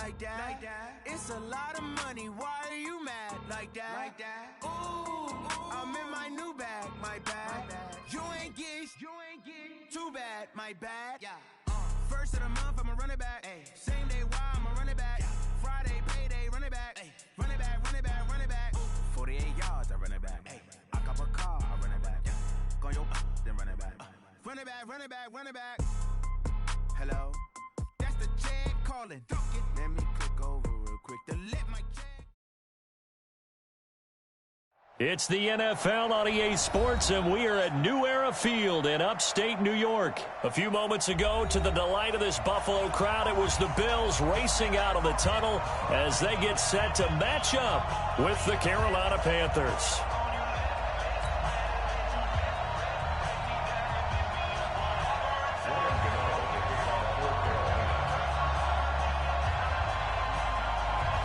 like that. It's a lot of money, why are you mad like that? Ooh, I'm in my new bag, my bad. You ain't get too bad, my bad. First of the month, I'ma run it back. Same day, why I'ma run it back. Friday, payday, run it back. Run it back, run it back, run it back. 48 yards, I run it back. I cop a car, I run it back. Go yo, then run it back. Run it back, run it back, run it back. Hello, that's the Chad calling. Let me click over real quick to let my Chad. It's the NFL on EA Sports, and we are at New Era Field in upstate New York. A few moments ago, to the delight of this Buffalo crowd, it was the Bills racing out of the tunnel as they get set to match up with the Carolina Panthers.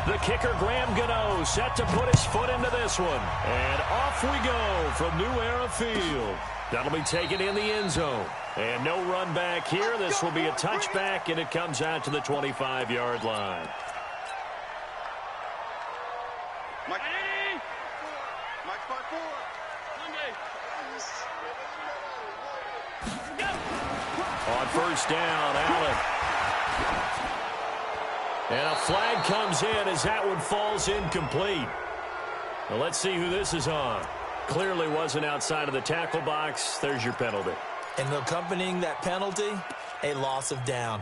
The kicker, Graham Gano, set to put his foot into this one. And off we go from New Era Field. That'll be taken in the end zone. And no run back here. This will be a touchback, and it comes out to the 25-yard line. Mike 5-4. On first down, Allen. And a flag comes in as that one falls incomplete. Well, let's see who this is on. Clearly wasn't outside of the tackle box. There's your penalty. And accompanying that penalty, a loss of down.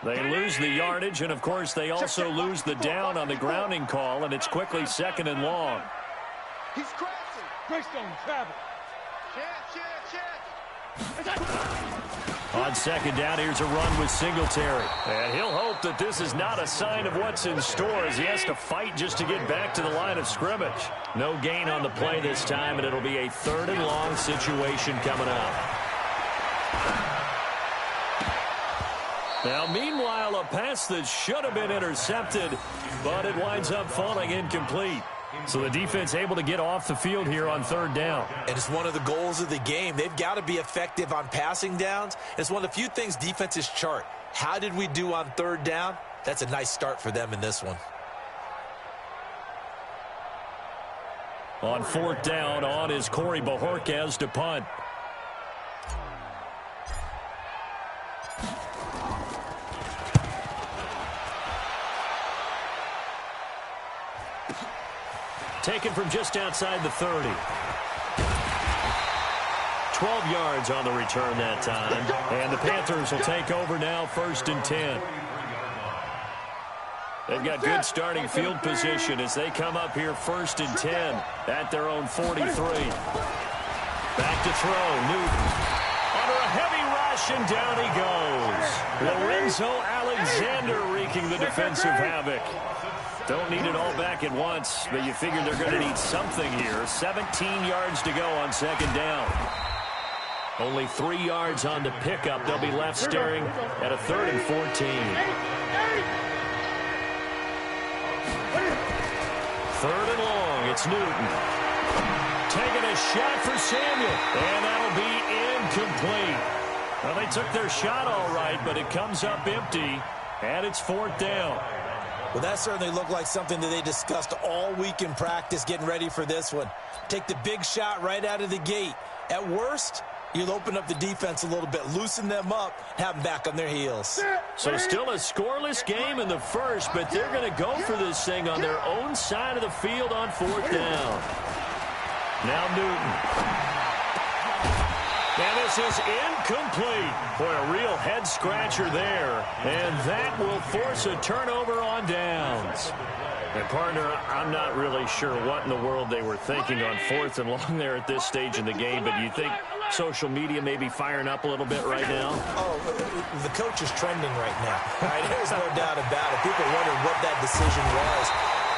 They lose the yardage, and, of course, they also lose the down on the grounding call, and it's quickly 2nd and long. He's crashing. Greystone, travel. Check. On 2nd down, here's a run with Singletary. And he'll hope that this is not a sign of what's in store as he has to fight just to get back to the line of scrimmage. No gain on the play this time, and it'll be a 3rd and long situation coming up. Now, meanwhile, a pass that should have been intercepted, but it winds up falling incomplete. So the defense able to get off the field here on 3rd down. And it's one of the goals of the game. They've got to be effective on passing downs. It's one of the few things defenses chart. How did we do on 3rd down? That's a nice start for them in this one. On 4th down, on is Corey Bojorquez to punt. Taken from just outside the 30. 12 yards on the return that time. And the Panthers will take over now, 1st and 10. They've got good starting field position as they come up here 1st and 10 at their own 43. Back to throw. Newton under a heavy rush, and down he goes. Lorenzo Alexander wreaking the defensive havoc. Don't need it all back at once, but you figure they're going to need something here. 17 yards to go on 2nd down. Only 3 yards on the pickup. They'll be left staring at a 3rd and 14. 3rd and long. It's Newton. Taking a shot for Samuel. And that'll be incomplete. Well, they took their shot all right, but it comes up empty. And it's 4th down. Well, that certainly looked like something that they discussed all week in practice getting ready for this one. Take the big shot right out of the gate. At worst, you'll open up the defense a little bit, loosen them up, have them back on their heels. So still a scoreless game in the first, but they're going to go for this thing on their own side of the field on 4th down. Now Newton. And this is incomplete. Boy, a real head-scratcher there. And that will force a turnover on downs. And, partner, I'm not really sure what in the world they were thinking on 4th and long there at this stage in the game, but you think social media may be firing up a little bit right now? Oh, the coach is trending right now. Right? There's no doubt about it. People wondering what that decision was.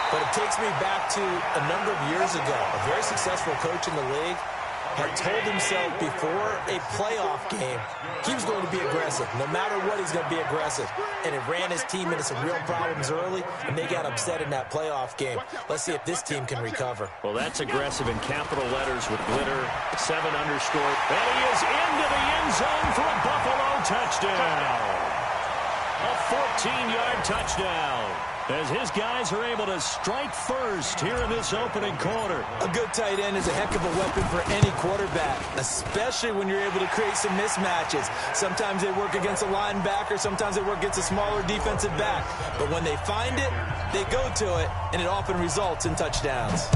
But it takes me back to a number of years ago. A very successful coach in the league had told himself before a playoff game he was going to be aggressive. No matter what, he's going to be aggressive. And it ran his team into some real problems early, and they got upset in that playoff game. Let's see if this team can recover. Well, that's aggressive in capital letters with glitter, 7 underscore. And he is into the end zone for a Buffalo touchdown. A 14-yard touchdown, as his guys are able to strike first here in this opening quarter. A good tight end is a heck of a weapon for any quarterback, especially when you're able to create some mismatches. Sometimes they work against a linebacker, sometimes they work against a smaller defensive back. But when they find it, they go to it, and it often results in touchdowns.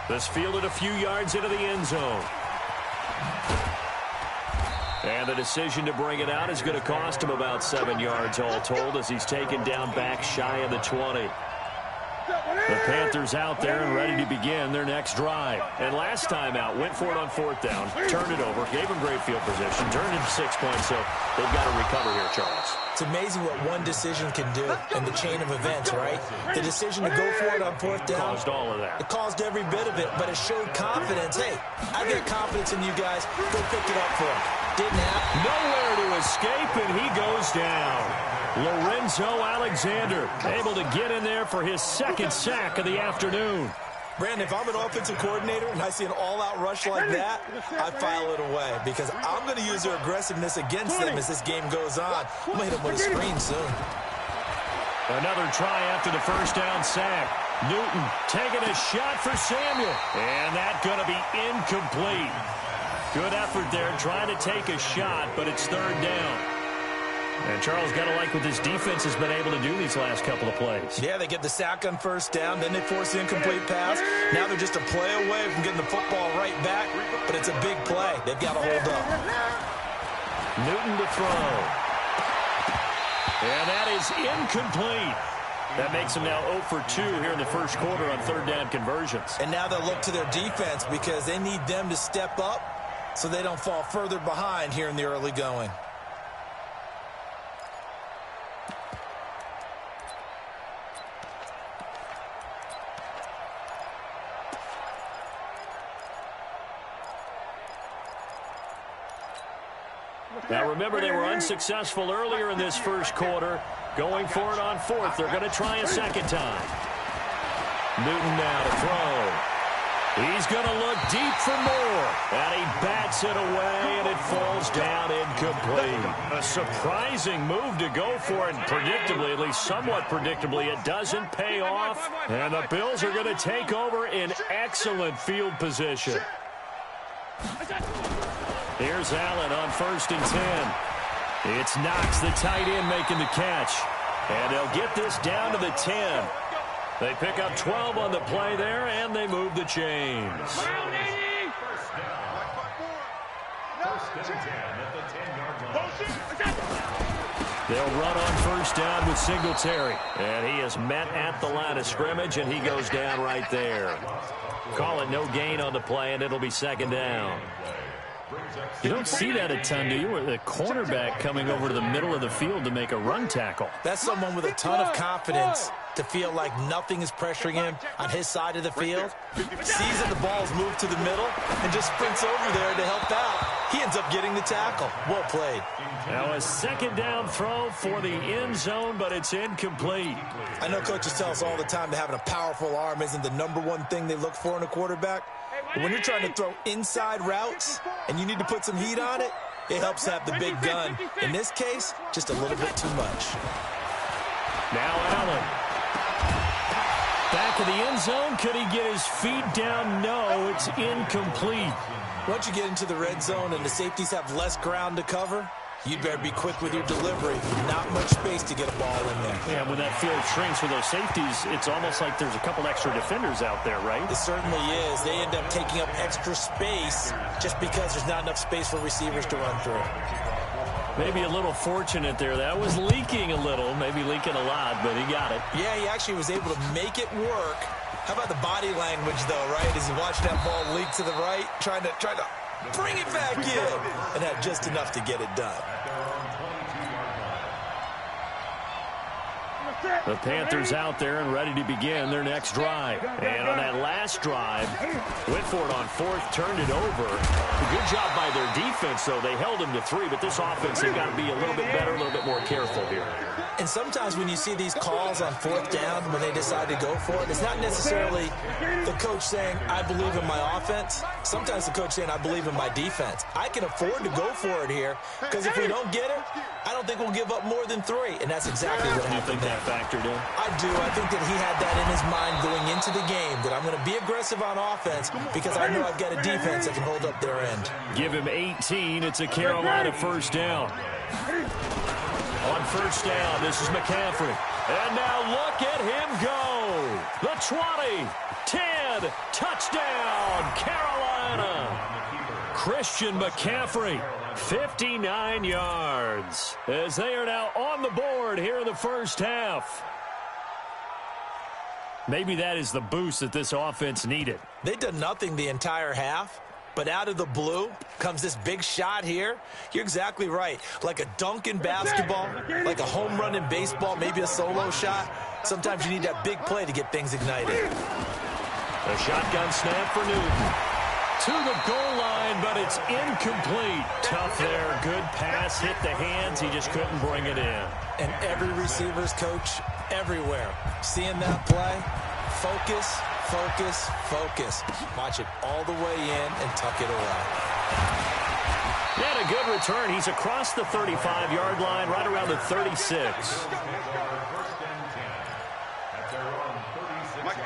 This fielded a few yards into the end zone. And the decision to bring it out is going to cost him about 7 yards all told, as he's taken down back shy of the 20. The Panthers out there and ready to begin their next drive. And last time out, went for it on 4th down, turned it over, gave him great field position, turned it to 6 points, so they've got to recover here, Charles. It's amazing what one decision can do in the chain of events, right? The decision to go for it on 4th down. Caused all of that. It caused every bit of it, but it showed confidence. Hey, I got confidence in you guys. Go pick it up for him. Didn't happen. Nowhere to escape, and he goes down. Lorenzo Alexander able to get in there for his second sack of the afternoon. Brandon, if I'm an offensive coordinator and I see an all-out rush like that, I file it away because I'm going to use their aggressiveness against them as this game goes on. I'm going to hit them with a screen soon. Another try after the first down sack. Newton taking a shot for Samuel, and that's going to be incomplete. Good effort there trying to take a shot, but it's 3rd down. And Charles, got to like what this defense has been able to do these last couple of plays. Yeah, they get the sack on 1st down, then they force the incomplete pass. Now they're just a play away from getting the football right back, but it's a big play. They've got to hold up. Newton to throw. And that is incomplete. That makes them now 0 for 2 here in the first quarter on 3rd down conversions. And now they'll look to their defense because they need them to step up so they don't fall further behind here in the early going. Now remember, they were unsuccessful earlier in this first quarter. Going for it on 4th. They're going to try a second time. Newton now to throw. He's going to look deep for more. And he bats it away, and it falls down incomplete. A surprising move to go for it. Predictably, at least somewhat predictably, it doesn't pay off. And the Bills are going to take over in excellent field position. Here's Allen on 1st and 10. It's Knox, the tight end, making the catch. And they'll get this down to the 10. They pick up 12 on the play there, and they move the chains. They'll run on 1st down with Singletary. And he is met at the line of scrimmage, and he goes down right there. Call it no gain on the play, and it'll be 2nd down. You don't see that a ton, do you? With a cornerback coming over to the middle of the field to make a run tackle. That's someone with a ton of confidence to feel like nothing is pressuring him on his side of the field. Sees that the ball's moved to the middle and just sprints over there to help out. He ends up getting the tackle. Well played. Now a 2nd down throw for the end zone, but it's incomplete. I know coaches tell us all the time that having a powerful arm isn't the #1 thing they look for in a quarterback. But when you're trying to throw inside routes and you need to put some heat on it, it helps have the big gun. In this case, just a little bit too much. Now Allen. Back of the end zone. Could he get his feet down? No, it's incomplete. Once you get into the red zone and the safeties have less ground to cover, you'd better be quick with your delivery. Not much space to get a ball in there. Yeah, when that field shrinks for those safeties, it's almost like there's a couple extra defenders out there, right? It certainly is. They end up taking up extra space just because there's not enough space for receivers to run through. Maybe a little fortunate there. That was leaking a little, maybe leaking a lot, but he got it. Yeah, he actually was able to make it work. How about the body language, though, right? As he watched that ball leak to the right, trying to bring it back in, and had just enough to get it done. The Panthers out there and ready to begin their next drive. And on that last drive, went for it on 4th, turned it over. A good job by their defense, though. They held them to 3, but this offense, they've got to be a little bit better, a little bit more careful here. And sometimes when you see these calls on 4th down, when they decide to go for it, it's not necessarily the coach saying, I believe in my offense. Sometimes the coach saying, I believe in my defense. I can afford to go for it here because if we don't get it, I don't think we'll give up more than 3. And that's exactly what happened there. You think that factored in? I do. I think that he had that in his mind going into the game, that I'm going to be aggressive on offense because I know I've got a defense that can hold up their end. Give him 18. It's a Carolina first down. On first down, this is McCaffrey. And now look at him go. The 20, 10, touchdown, Carolina. Christian McCaffrey, 59 yards, as they are now on the board here in the first half. Maybe that is the boost that this offense needed. They did nothing the entire half. But out of the blue comes this big shot here. You're exactly right. Like a dunk in basketball, like a home run in baseball, maybe a solo shot. Sometimes you need that big play to get things ignited. A shotgun snap for Newton. To the goal line, but it's incomplete. Tough there. Good pass. Hit the hands. He just couldn't bring it in. And every receiver's coach everywhere, seeing that play, focus, focus, focus. Watch it all the way in and tuck it away. And a good return. He's across the 35-yard line, right around the 36.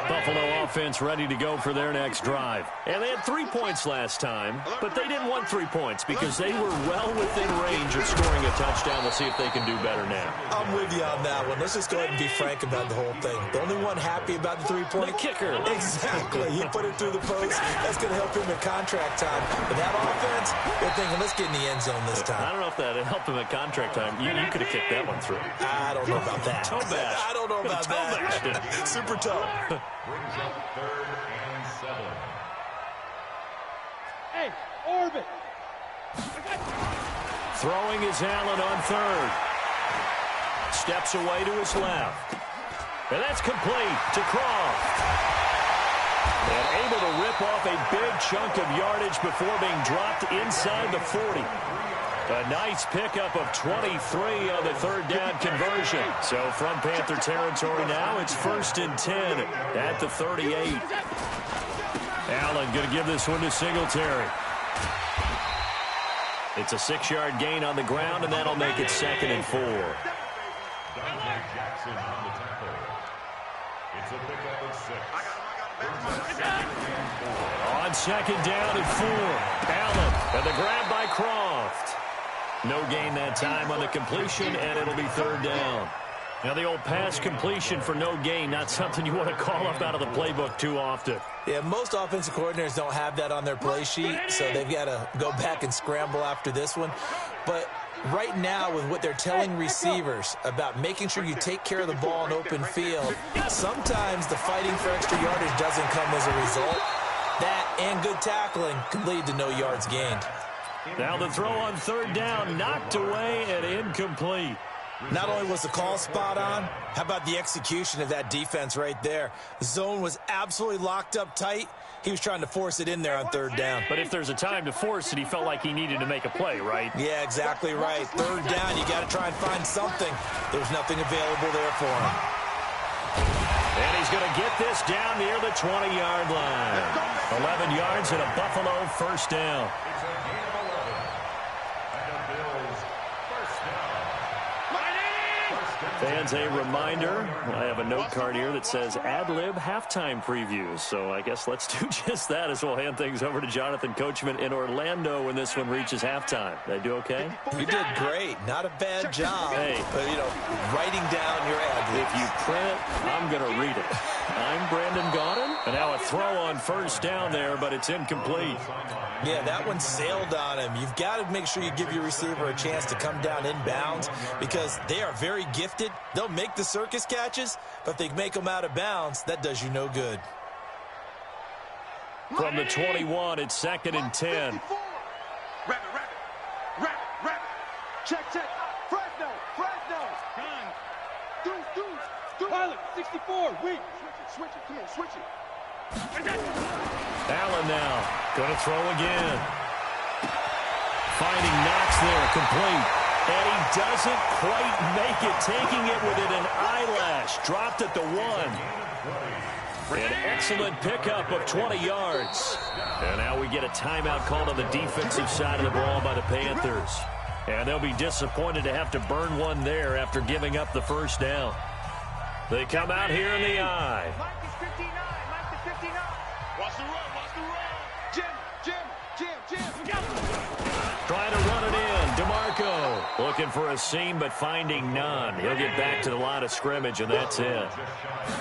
Buffalo offense ready to go for their next drive. And they had 3 points last time, but they didn't want 3 points because they were well within range of scoring a touchdown. We'll see if they can do better now. I'm with you on that one. Let's just go ahead and be frank about the whole thing. The only one happy about the 3-point? The kicker. Exactly. He put it through the post. That's going to help him at contract time. But that offense, they're thinking, let's get in the end zone this time. I don't know if that helped him at contract time. You could have kicked that one through. I don't know about that. Toe bash. I don't know about that. Super toe. Brings up 3rd and 7. Hey, orbit. Throwing is Allen on 3rd. Steps away to his left. And that's complete to Croft. And able to rip off a big chunk of yardage before being dropped inside the 40. A nice pickup of 23 on the 3rd down conversion. So from Panther territory now, it's 1st and 10 at the 38. Allen going to give this one to Singletary. It's a 6-yard gain on the ground, and that'll make it 2nd and 4. Jackson on the tackle. It's a pickup of 6. On 2nd down and 4. Allen, and the grab by Croft. No gain that time on the completion, and it'll be 3rd down. Now, the old pass completion for no gain, not something you want to call up out of the playbook too often. Yeah, most offensive coordinators don't have that on their play sheet, so they've got to go back and scramble after this one. But right now, with what they're telling receivers about making sure you take care of the ball in open field, sometimes the fighting for extra yardage doesn't come as a result. That and good tackling can lead to no yards gained. Now the throw on 3rd down, knocked away and incomplete. Not only was the call spot on, how about the execution of that defense right there? The zone was absolutely locked up tight. He was trying to force it in there on 3rd down. But if there's a time to force it, he felt like he needed to make a play, right? Yeah, exactly right. 3rd down, you got to try and find something. There's nothing available there for him. And he's going to get this down near the 20-yard line. 11 yards and a Buffalo 1st down. Fans, a reminder, I have a note card here that says ad-lib halftime previews. So I guess let's do just that as we'll hand things over to Jonathan Coachman in Orlando when this one reaches halftime. Did I do okay? You did great. Not a bad job. Hey. But, writing down your ad-libs. If you print it, I'm going to read it. I'm Brandon Gaudin. And now a throw on 1st down there, but it's incomplete. Yeah, that one sailed on him. You've got to make sure you give your receiver a chance to come down inbounds because they are very gifted. They'll make the circus catches, but if they make them out of bounds, that does you no good. From the 21, it's 2nd and 10. Rabbit. Check. Fresno. Deuce. Pilot, 64, wait. Switch it, come on, switch it. Allen now, going to throw again. Finding Knox there, complete. And he doesn't quite make it, taking it within an eyelash. Dropped at the 1. An excellent pickup of 20 yards. And now we get a timeout called on the defensive side of the ball by the Panthers. And they'll be disappointed to have to burn one there after giving up the first down. They come out here in the eye. Mike is 59. Mike is 59. Watch the run. Watch the run. Jim. Trying to run it in. DeMarco looking for a seam but finding none. He'll get back to the line of scrimmage, and that's it.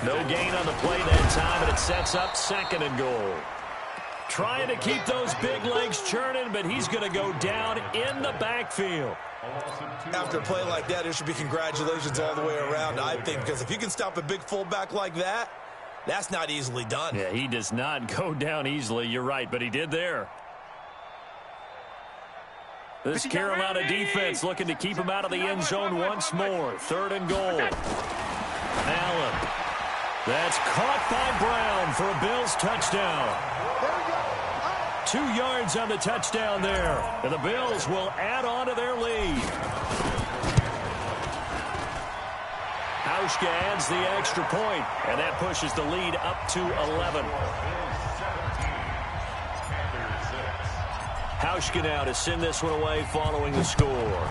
No gain on the play that time, and it sets up 2nd and goal. Trying to keep those big legs churning, but he's going to go down in the backfield. After a play like that, there should be congratulations all the way around, I think, because if you can stop a big fullback like that, that's not easily done. Yeah, he does not go down easily. You're right, but he did there. This Carolina defense looking to keep him out of the end zone once more. 3rd and goal. Allen. That's caught by Brown for a Bills touchdown. 2 yards on the touchdown there. And the Bills will add on to their lead. Hauschka adds the extra point, and that pushes the lead up to 11. Hauschka now to send this one away following the score.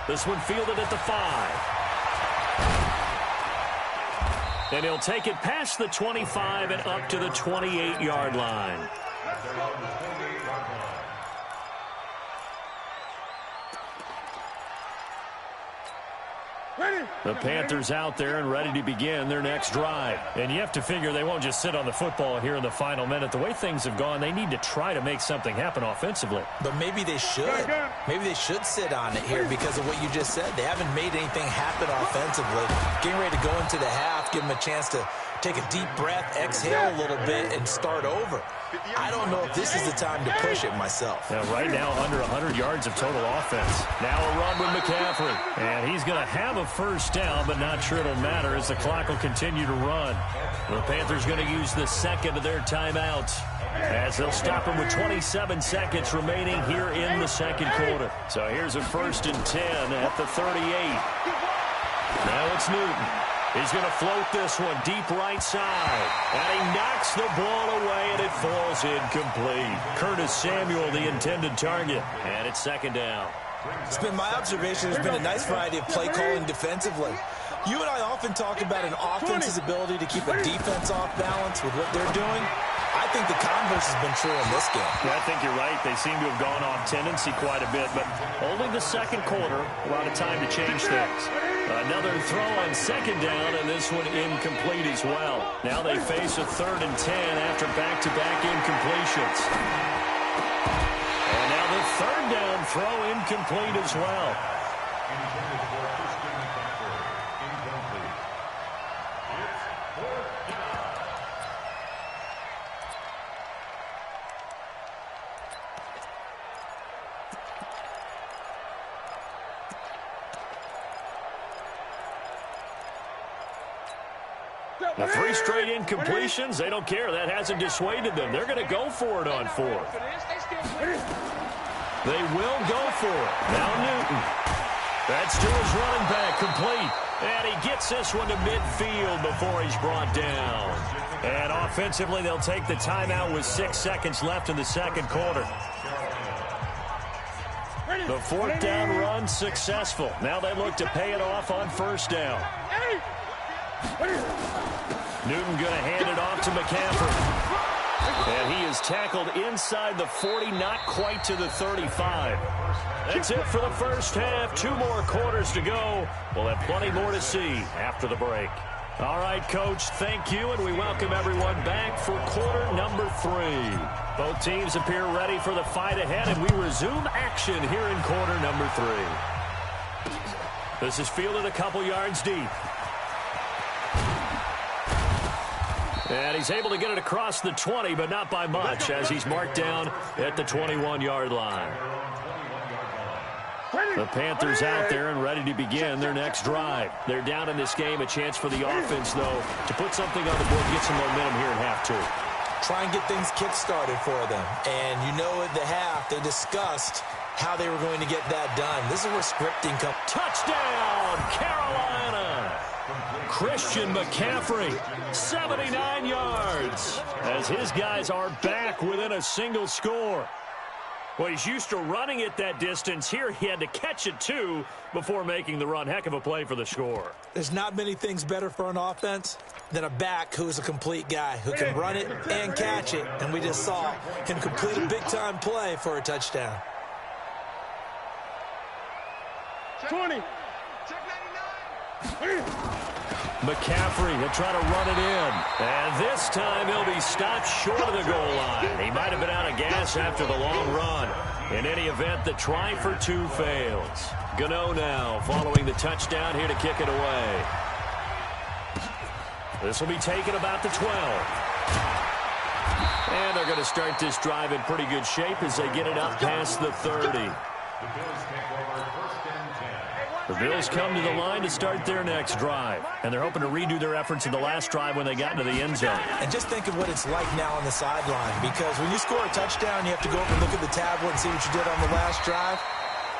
This one fielded at the 5. And he'll take it past the 25 and up to the 28-yard line. The Panthers out there and ready to begin their next drive. And you have to figure they won't just sit on the football here in the final minute. The way things have gone, they need to try to make something happen offensively. But maybe they should. Maybe they should sit on it here because of what you just said. They haven't made anything happen offensively. Getting ready to go into the half, give them a chance to take a deep breath, exhale a little bit, and start over. I don't know if this is the time to push it myself. Now, right now, under 100 yards of total offense. Now a run with McCaffrey. And he's going to have a first down, but not sure it'll matter as the clock will continue to run. The Panthers going to use the 2nd of their timeouts as they'll stop him with 27 seconds remaining here in the 2nd quarter. So here's a 1st and 10 at the 38. Now it's Newton. He's going to float this one deep right side. And he knocks the ball away, and it falls incomplete. Curtis Samuel, the intended target. And it's 2nd down. It's been my observation there's been a nice variety of play calling defensively. You and I often talk about an offense's ability to keep a defense off balance with what they're doing. I think the converse has been true in this game. Yeah, I think you're right. They seem to have gone off tendency quite a bit, but only the 2nd quarter, a lot of time to change things. Another throw on 2nd down, and this one incomplete as well. Now they face a 3rd and 10 after back-to-back incompletions. And now the 3rd down throw incomplete as well. The 3 straight incompletions, they don't care. That hasn't dissuaded them. They're going to go for it on 4th. They will go for it. Now Newton. That's to his running back, complete. And he gets this one to midfield before he's brought down. And offensively, they'll take the timeout with 6 seconds left in the 2nd quarter. The 4th down run successful. Now they look to pay it off on 1st down. Newton going to hand it off to McCaffrey. And he is tackled inside the 40, not quite to the 35. That's it for the first half. 2 more quarters to go. We'll have plenty more to see after the break. All right, Coach, thank you, and we welcome everyone back for quarter number 3. Both teams appear ready for the fight ahead, and we resume action here in quarter number 3. This is fielded a couple yards deep. And he's able to get it across the 20, but not by much, as he's marked down at the 21-yard line. The Panthers out there and ready to begin their next drive. They're down in this game. A chance for the offense, though, to put something on the board, get some momentum here in half 2. try and get things kick-started for them. And you know at the half, they discussed how they were going to get that done. This is where scripting comes. Touchdown, Carolina! Christian McCaffrey, 79 yards, as his guys are back within a single score. Well, he's used to running it that distance. Here he had to catch it, too, before making the run. Heck of a play for the score. There's not many things better for an offense than a back who's a complete guy, who can run it and catch it. And we just saw him complete a big-time play for a touchdown. 20. McCaffrey will try to run it in. And this time he'll be stopped short of the goal line. He might have been out of gas after the long run. In any event, the try for two fails. Gano now following the touchdown here to kick it away. This will be taken about the 12. And they're going to start this drive in pretty good shape as they get it up past the 30. The Bills come to the line to start their next drive. And they're hoping to redo their efforts in the last drive when they got into the end zone. And just think of what it's like now on the sideline. Because when you score a touchdown, you have to go up and look at the tablet and see what you did on the last drive.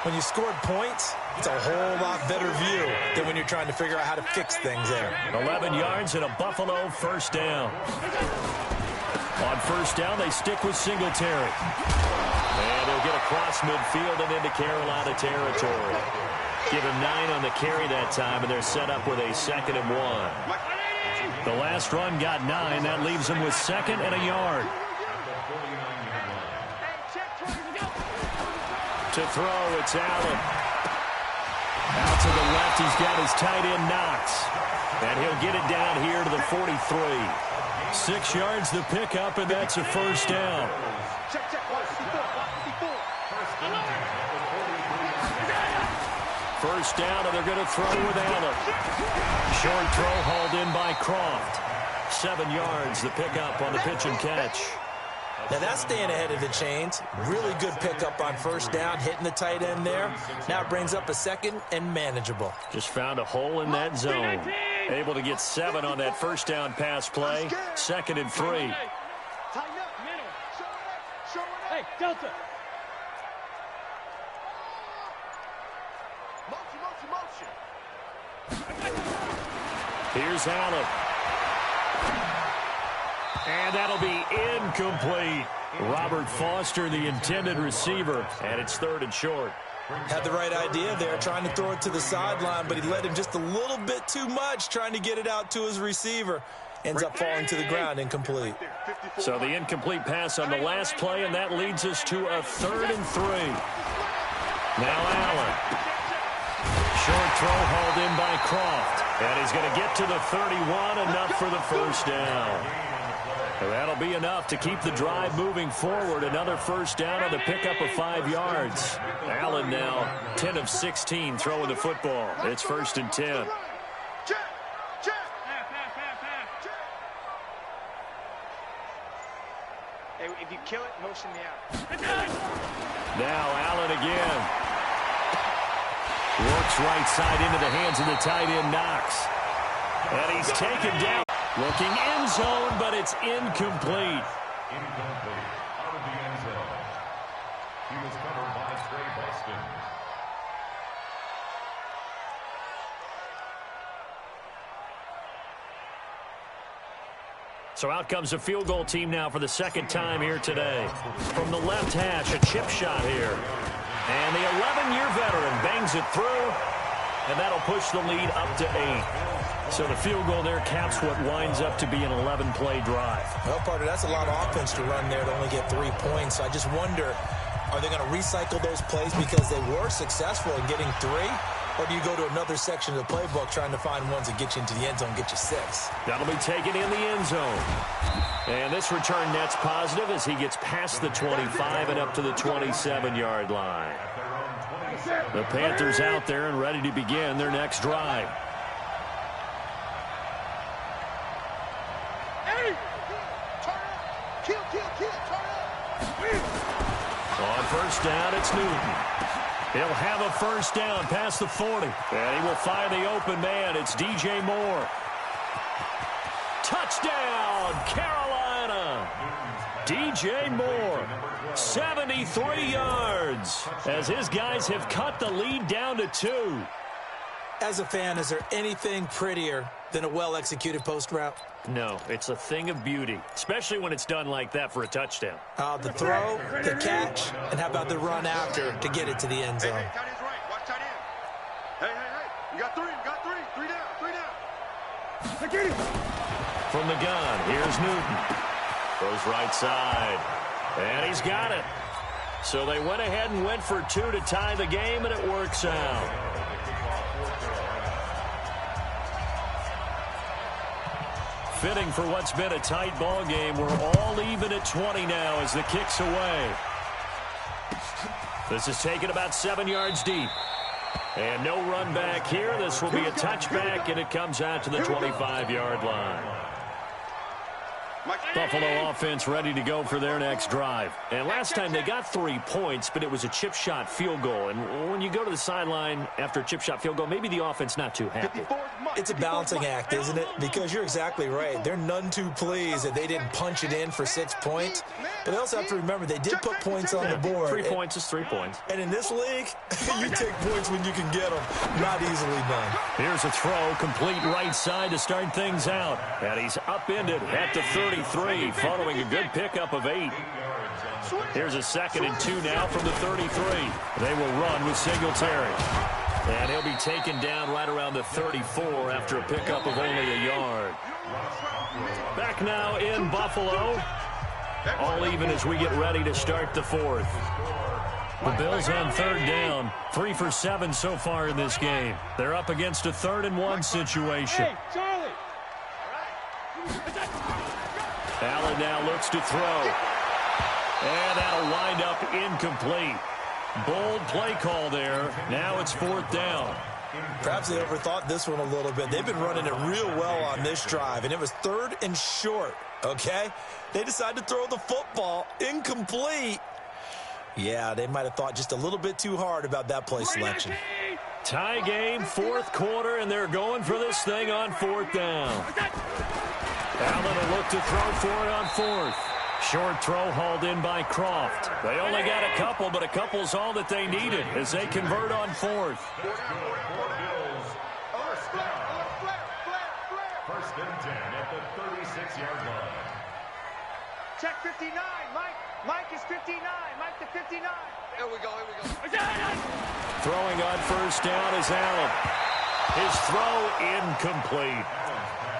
When you scored points, it's a whole lot better view than when you're trying to figure out how to fix things there. 11 yards and a Buffalo first down. On first down, they stick with Singletary. And they'll get across midfield and into Carolina territory. Give him 9 on the carry that time, and they're set up with a 2nd and 1. The last run got 9. That leaves him with 2nd and a yard. To throw, it's Allen. Out to the left, he's got his tight end Knox. And he'll get it down here to the 43. 6 yards the pickup, and that's a first down. First down, and they're going to throw with Allen. Short throw hauled in by Croft. 7 yards, the pickup on the pitch and catch. Now that's staying ahead of the chains. Really good pickup on first down, hitting the tight end there. Now it brings up a 2nd and manageable. Just found a hole in that zone. Able to get 7 on that first down pass play. 2nd and 3. Tighten up, middle. Hey, Delta. Here's Allen. And that'll be incomplete. Robert Foster, the intended receiver, and it's 3rd and short. Had the right idea there, trying to throw it to the sideline, but he led him just a little bit too much, trying to get it out to his receiver. Ends up falling to the ground, incomplete. So the incomplete pass on the last play, and that leads us to a 3rd and 3. Now Allen. Short throw hauled in by Croft. And he's going to get to the 31, enough for the first down. And that'll be enough to keep the drive moving forward. Another first down on the pickup of 5 yards. Allen now 10 of 16 throwing the football. It's 1st and 10. Hey, if you kill it, motion me out. Now Allen again. Works right side into the hands of the tight end Knox. And he's taken down. Looking end zone, but it's incomplete. Incomplete. Out of the end zone. He was covered by Trey Buston. So out comes the field goal team now for the 2nd time here today. From the left hash, a chip shot here. And the 11-year veteran bangs it through, and that'll push the lead up to 8. So the field goal there caps what winds up to be an 11-play drive. Well, partner, that's a lot of offense to run there to only get 3 points. I just wonder, are they going to recycle those plays because they were successful in getting 3? Or do you go to another section of the playbook trying to find ones that get you into the end zone and get you 6? That'll be taken in the end zone. And this return net's positive as he gets past the 25 and up to the 27-yard line. The Panthers out there and ready to begin their next drive. On first down, it's Newton. He'll have a first down past the 40. And he will find the open man. It's DJ Moore. Touchdown, Carolina. DJ Moore, 73 yards, as his guys have cut the lead down to 2. As a fan, is there anything prettier than a well-executed post route? No, it's a thing of beauty, especially when it's done like that for a touchdown. The throw, the catch, and how about the run after to get it to the end zone? Hey, tight end's right. Watch tight end. Hey. You got three. Three down. From the gun, here's Newton. Goes right side. And he's got it. So they went ahead and went for 2 to tie the game, and it works out. Fitting for what's been a tight ball game. We're all even at 20 now as the kick's away. This is taken about 7 yards deep. And no run back here. This will be a touchback, and it comes out to the 25-yard line. Buffalo offense ready to go for their next drive. And last time they got 3 points, but it was a chip shot field goal. And when you go to the sideline after a chip shot field goal, maybe the offense not too happy. It's a balancing act, isn't it? Because you're exactly right. They're none too pleased that they didn't punch it in for 6 points. But they also have to remember they did put points on the board. 3 points is 3 points. And in this league, you take points when you can get them. Not easily done. Here's a throw, complete right side to start things out. And he's upended at the 33, following a good pickup of 8. Here's a 2nd and 2 now from the 33. They will run with Singletary. And he'll be taken down right around the 34 after a pickup of only a yard. Back now in Buffalo. All even as we get ready to start the 4th. The Bills on 3rd down. 3 for 7 so far in this game. They're up against a 3rd and 1 situation. Allen now looks to throw. And that'll wind up incomplete. Bold play call there. Now it's 4th down. Perhaps they overthought this one a little bit. They've been running it real well on this drive, and it was 3rd and short, okay? They decided to throw the football incomplete. Yeah, they might have thought just a little bit too hard about that play selection. Tie game, 4th quarter, and they're going for this thing on 4th down. Allen will look to throw for it on 4th. Short throw hauled in by Croft. They only got a couple, but a couple's all that they needed as they convert on 4th. First and 10 at the 36-yard line. Check 59, Mike. Mike is 59. Mike to 59. Here we go. Throwing on 1st down is Allen. His throw incomplete.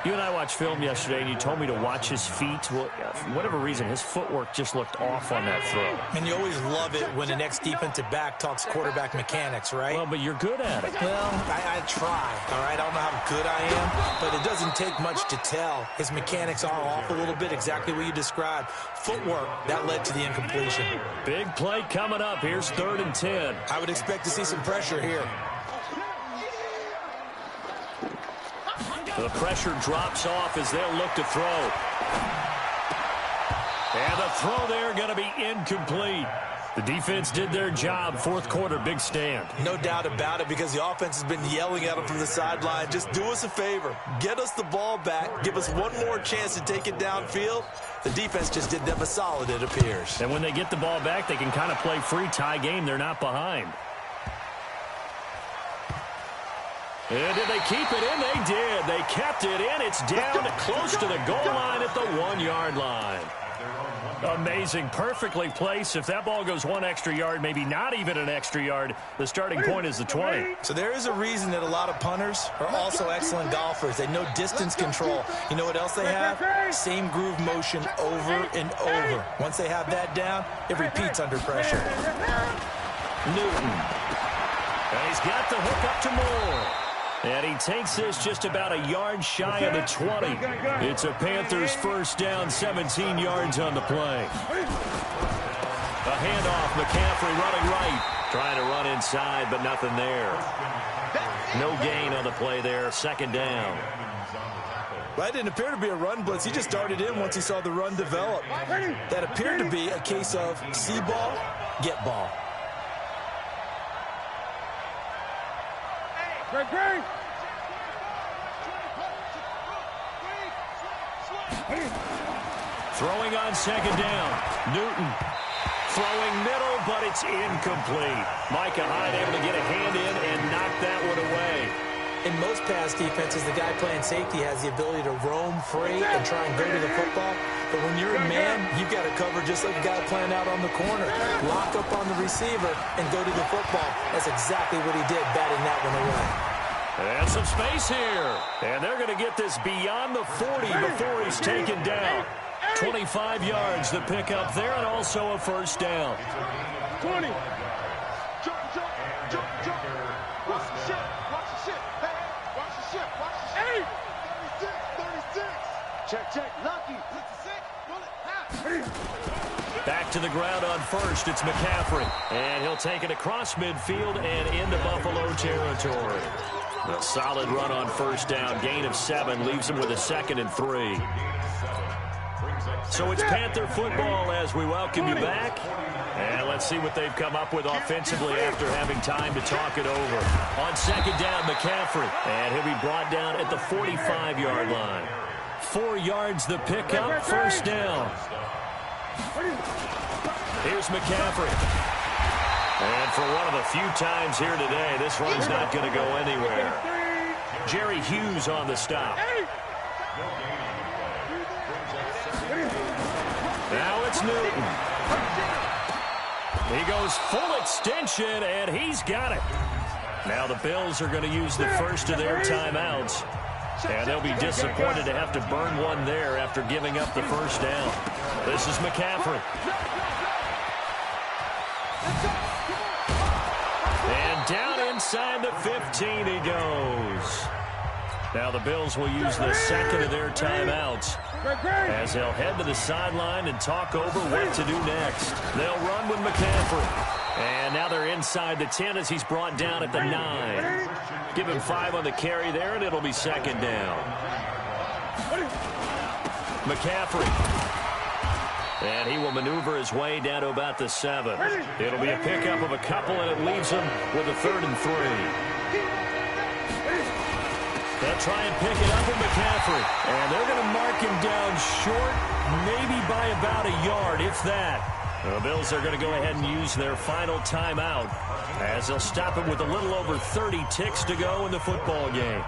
You and I watched film yesterday, and you told me to watch his feet. Well, for whatever reason, his footwork just looked off on that throw. And you always love it when the next defensive back talks quarterback mechanics, right? Well, but you're good at it. Well, I try, all right? I don't know how good I am, but it doesn't take much to tell. His mechanics are off a little bit, exactly what you described. Footwork, that led to the incompletion. Big play coming up. Here's 3rd and 10. I would expect to see some pressure here. The pressure drops off as they'll look to throw. And the throw there going to be incomplete. The defense did their job. 4th quarter, big stand. No doubt about it, because the offense has been yelling at them from the sideline. Just do us a favor. Get us the ball back. Give us one more chance to take it downfield. The defense just did them a solid, it appears. And when they get the ball back, they can kind of play free tie game. They're not behind. And did they keep it in? They did. They kept it in. It's down close to the goal line at the 1-yard line. Amazing. Perfectly placed. If that ball goes 1 extra yard, maybe not even an extra yard, the starting point is the 20. So there is a reason that a lot of punters are also excellent golfers. They know distance control. You know what else they have? Same groove motion over and over. Once they have that down, it repeats under pressure. Newton. And he's got the hook up to Moore. And he takes this just about a yard shy of the 20. It's a Panthers 1st down, 17 yards on the play. A handoff, McCaffrey running right. Trying to run inside, but nothing there. No gain on the play there, 2nd down. Well, that didn't appear to be a run blitz. He just darted in once he saw the run develop. That appeared to be a case of see ball, get ball. Throwing on second down. Newton throwing middle, but it's incomplete. Micah Hyde able to get a hand in and knock that one away. In most pass defenses, the guy playing safety has the ability to roam free and try and go to the football. But when you're a man, you've got to cover just like a guy playing out on the corner. Lock up on the receiver and go to the football. That's exactly what he did, batting that one away. And some space here. And they're going to get this beyond the 40 before he's taken down. 25 yards to pick up there, and also a first down. 20. Jump, jump, jump, jump. Watch the ship, watch the ship. Hey, hey, watch the ship, watch the ship. 36. Check, Lucky. 56. Back to the ground on first. It's McCaffrey. And he'll take it across midfield and into Buffalo territory. A solid run on first down. Gain of 7 leaves him with a 2nd and 3. So it's Panther football as we welcome you back. And let's see what they've come up with offensively after having time to talk it over. On second down, McCaffrey. And he'll be brought down at the 45-yard line. 4 yards the pickup, first down. Here's McCaffrey. And for one of the few times here today, this run's not going to go anywhere. Jerry Hughes on the stop. Now it's Newton. He goes full extension, and he's got it. Now the Bills are going to use the first of their timeouts. And they'll be disappointed to have to burn one there after giving up the first down. This is McCaffrey. And down inside the 15 he goes. Now the Bills will use the second of their timeouts as they'll head to the sideline and talk over what to do next. They'll run with McCaffrey. And now they're inside the 10 as he's brought down at the 9. Give him 5 on the carry there, and it'll be second down. McCaffrey. And he will maneuver his way down to about the 7. It'll be a pickup of a couple, and it leaves him with a 3rd and 3. They'll try and pick it up with McCaffrey. And they're going to mark him down short, maybe by about a yard, if that. The Bills are going to go ahead and use their final timeout as they'll stop him with a little over 30 ticks to go in the football game.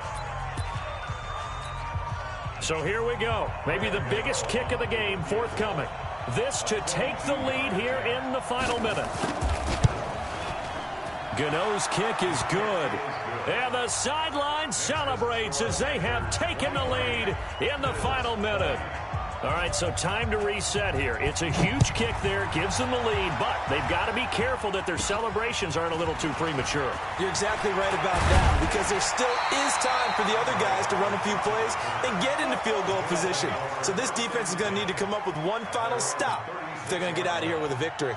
So here we go. Maybe the biggest kick of the game forthcoming. This to take the lead here in the final minute. Gano's kick is good. And the sideline celebrates as they have taken the lead in the final minute. All right, so time to reset here. It's a huge kick there, gives them the lead, but they've got to be careful that their celebrations aren't a little too premature. You're exactly right about that, because there still is time for the other guys to run a few plays and get into field goal position. So this defense is going to need to come up with one final stop if they're going to get out of here with a victory.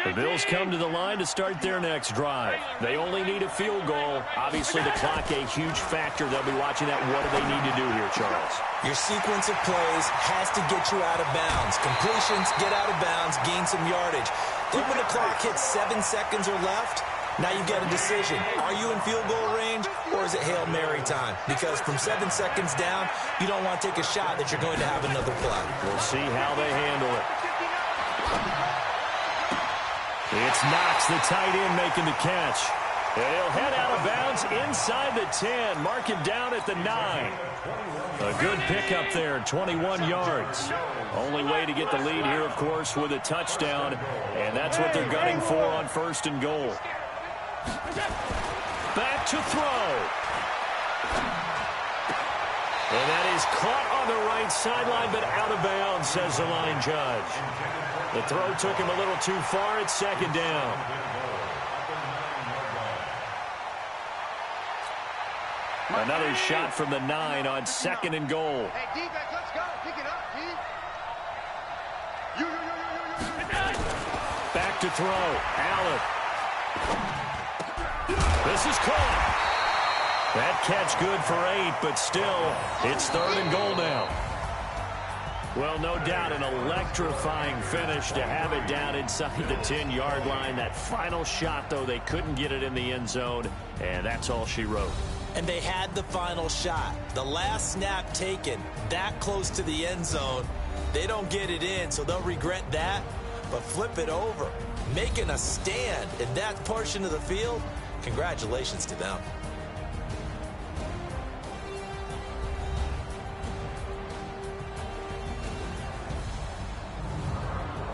The Bills come to the line to start their next drive. They only need a field goal. Obviously, the clock a huge factor. They'll be watching that. What do they need to do here, Charles? Your sequence of plays has to get you out of bounds. Completions, get out of bounds, gain some yardage. Then when the clock hits 7 seconds or left, now you get a decision. Are you in field goal range, or is it Hail Mary time? Because from 7 seconds down, you don't want to take a shot that you're going to have another play. We'll see how they handle it. It's Knox, the tight end, making the catch. And he'll head out of bounds inside the 10. Mark him down at the 9. A good pickup there, 21 yards. Only way to get the lead here, of course, with a touchdown. And that's what they're gunning for on 1st and goal. Back to throw. And that is caught on the right sideline, but out of bounds, says the line judge. The throw took him a little too far. It's second down. Another shot from the 9 on 2nd and goal. Hey, D-back, let's go. Pick it up, D. You. Back to throw. Allen. This is caught. That catch good for 8, but still, it's 3rd and goal now. Well, no doubt an electrifying finish to have it down inside the 10-yard line. That final shot, though, they couldn't get it in the end zone, and that's all she wrote. and they had the final shot. The last snap taken that close to the end zone. They don't get it in, so they'll regret that. But flip it over, making a stand in that portion of the field, congratulations to them.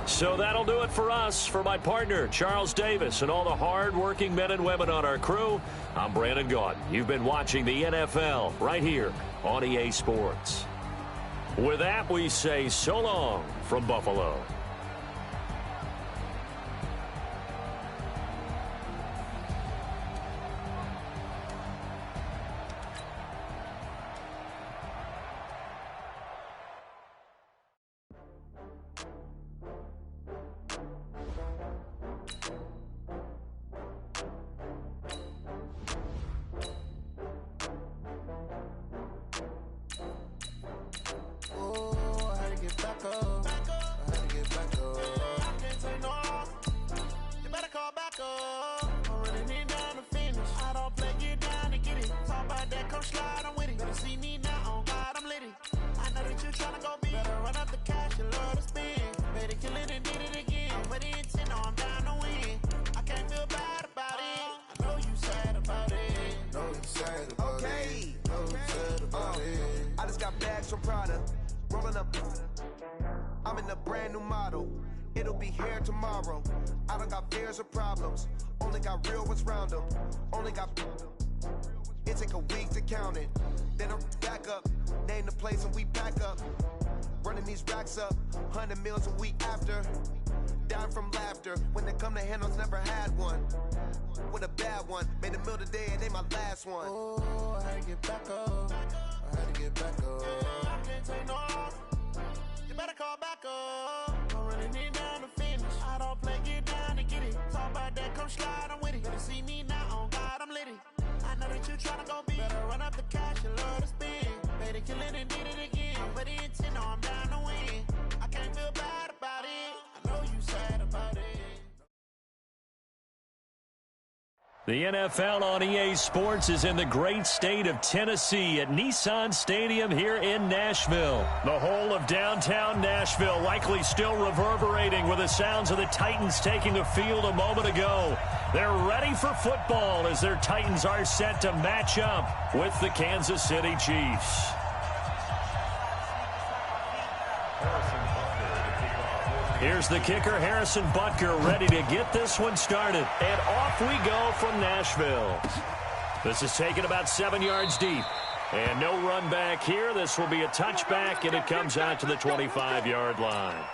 So that'll do it for us. For my partner, Charles Davis, and all the hard-working men and women on our crew, I'm Brandon Gaudin. You've been watching the NFL right here on EA Sports. With that, we say so long from Buffalo. I'm in a brand new model. It'll be here tomorrow. I don't got fears or problems. Only got real ones round them. Only got. It take a week to count it. Then I'm back up. Name the place and we back up. Running these racks up. 100 meals a week after. Dying from laughter. When it come to handles, never had one. With a bad one. Made a meal today and they my last one. Oh, I had to get back up. I had to get back up. I can't take no off. You better call back up. I'm running it down to finish. I don't play, get down to get it. Talk about that, come slide, I'm with it. Better see me now, on God, I'm litty. I know that you tryna go big. Better run up the cash, you love to spend. Better kill it and did it again. But the intent, no, I'm down to win. I can't feel bad about it. I know you sad about it. The NFL on EA Sports is in the great state of Tennessee at Nissan Stadium here in Nashville. The whole of downtown Nashville likely still reverberating with the sounds of the Titans taking the field a moment ago. They're ready for football as their Titans are set to match up with the Kansas City Chiefs. Here's the kicker, Harrison Butker, ready to get this one started. And off we go from Nashville. This is taken about 7 yards deep. And no run back here. This will be a touchback, and it comes out to the 25-yard line.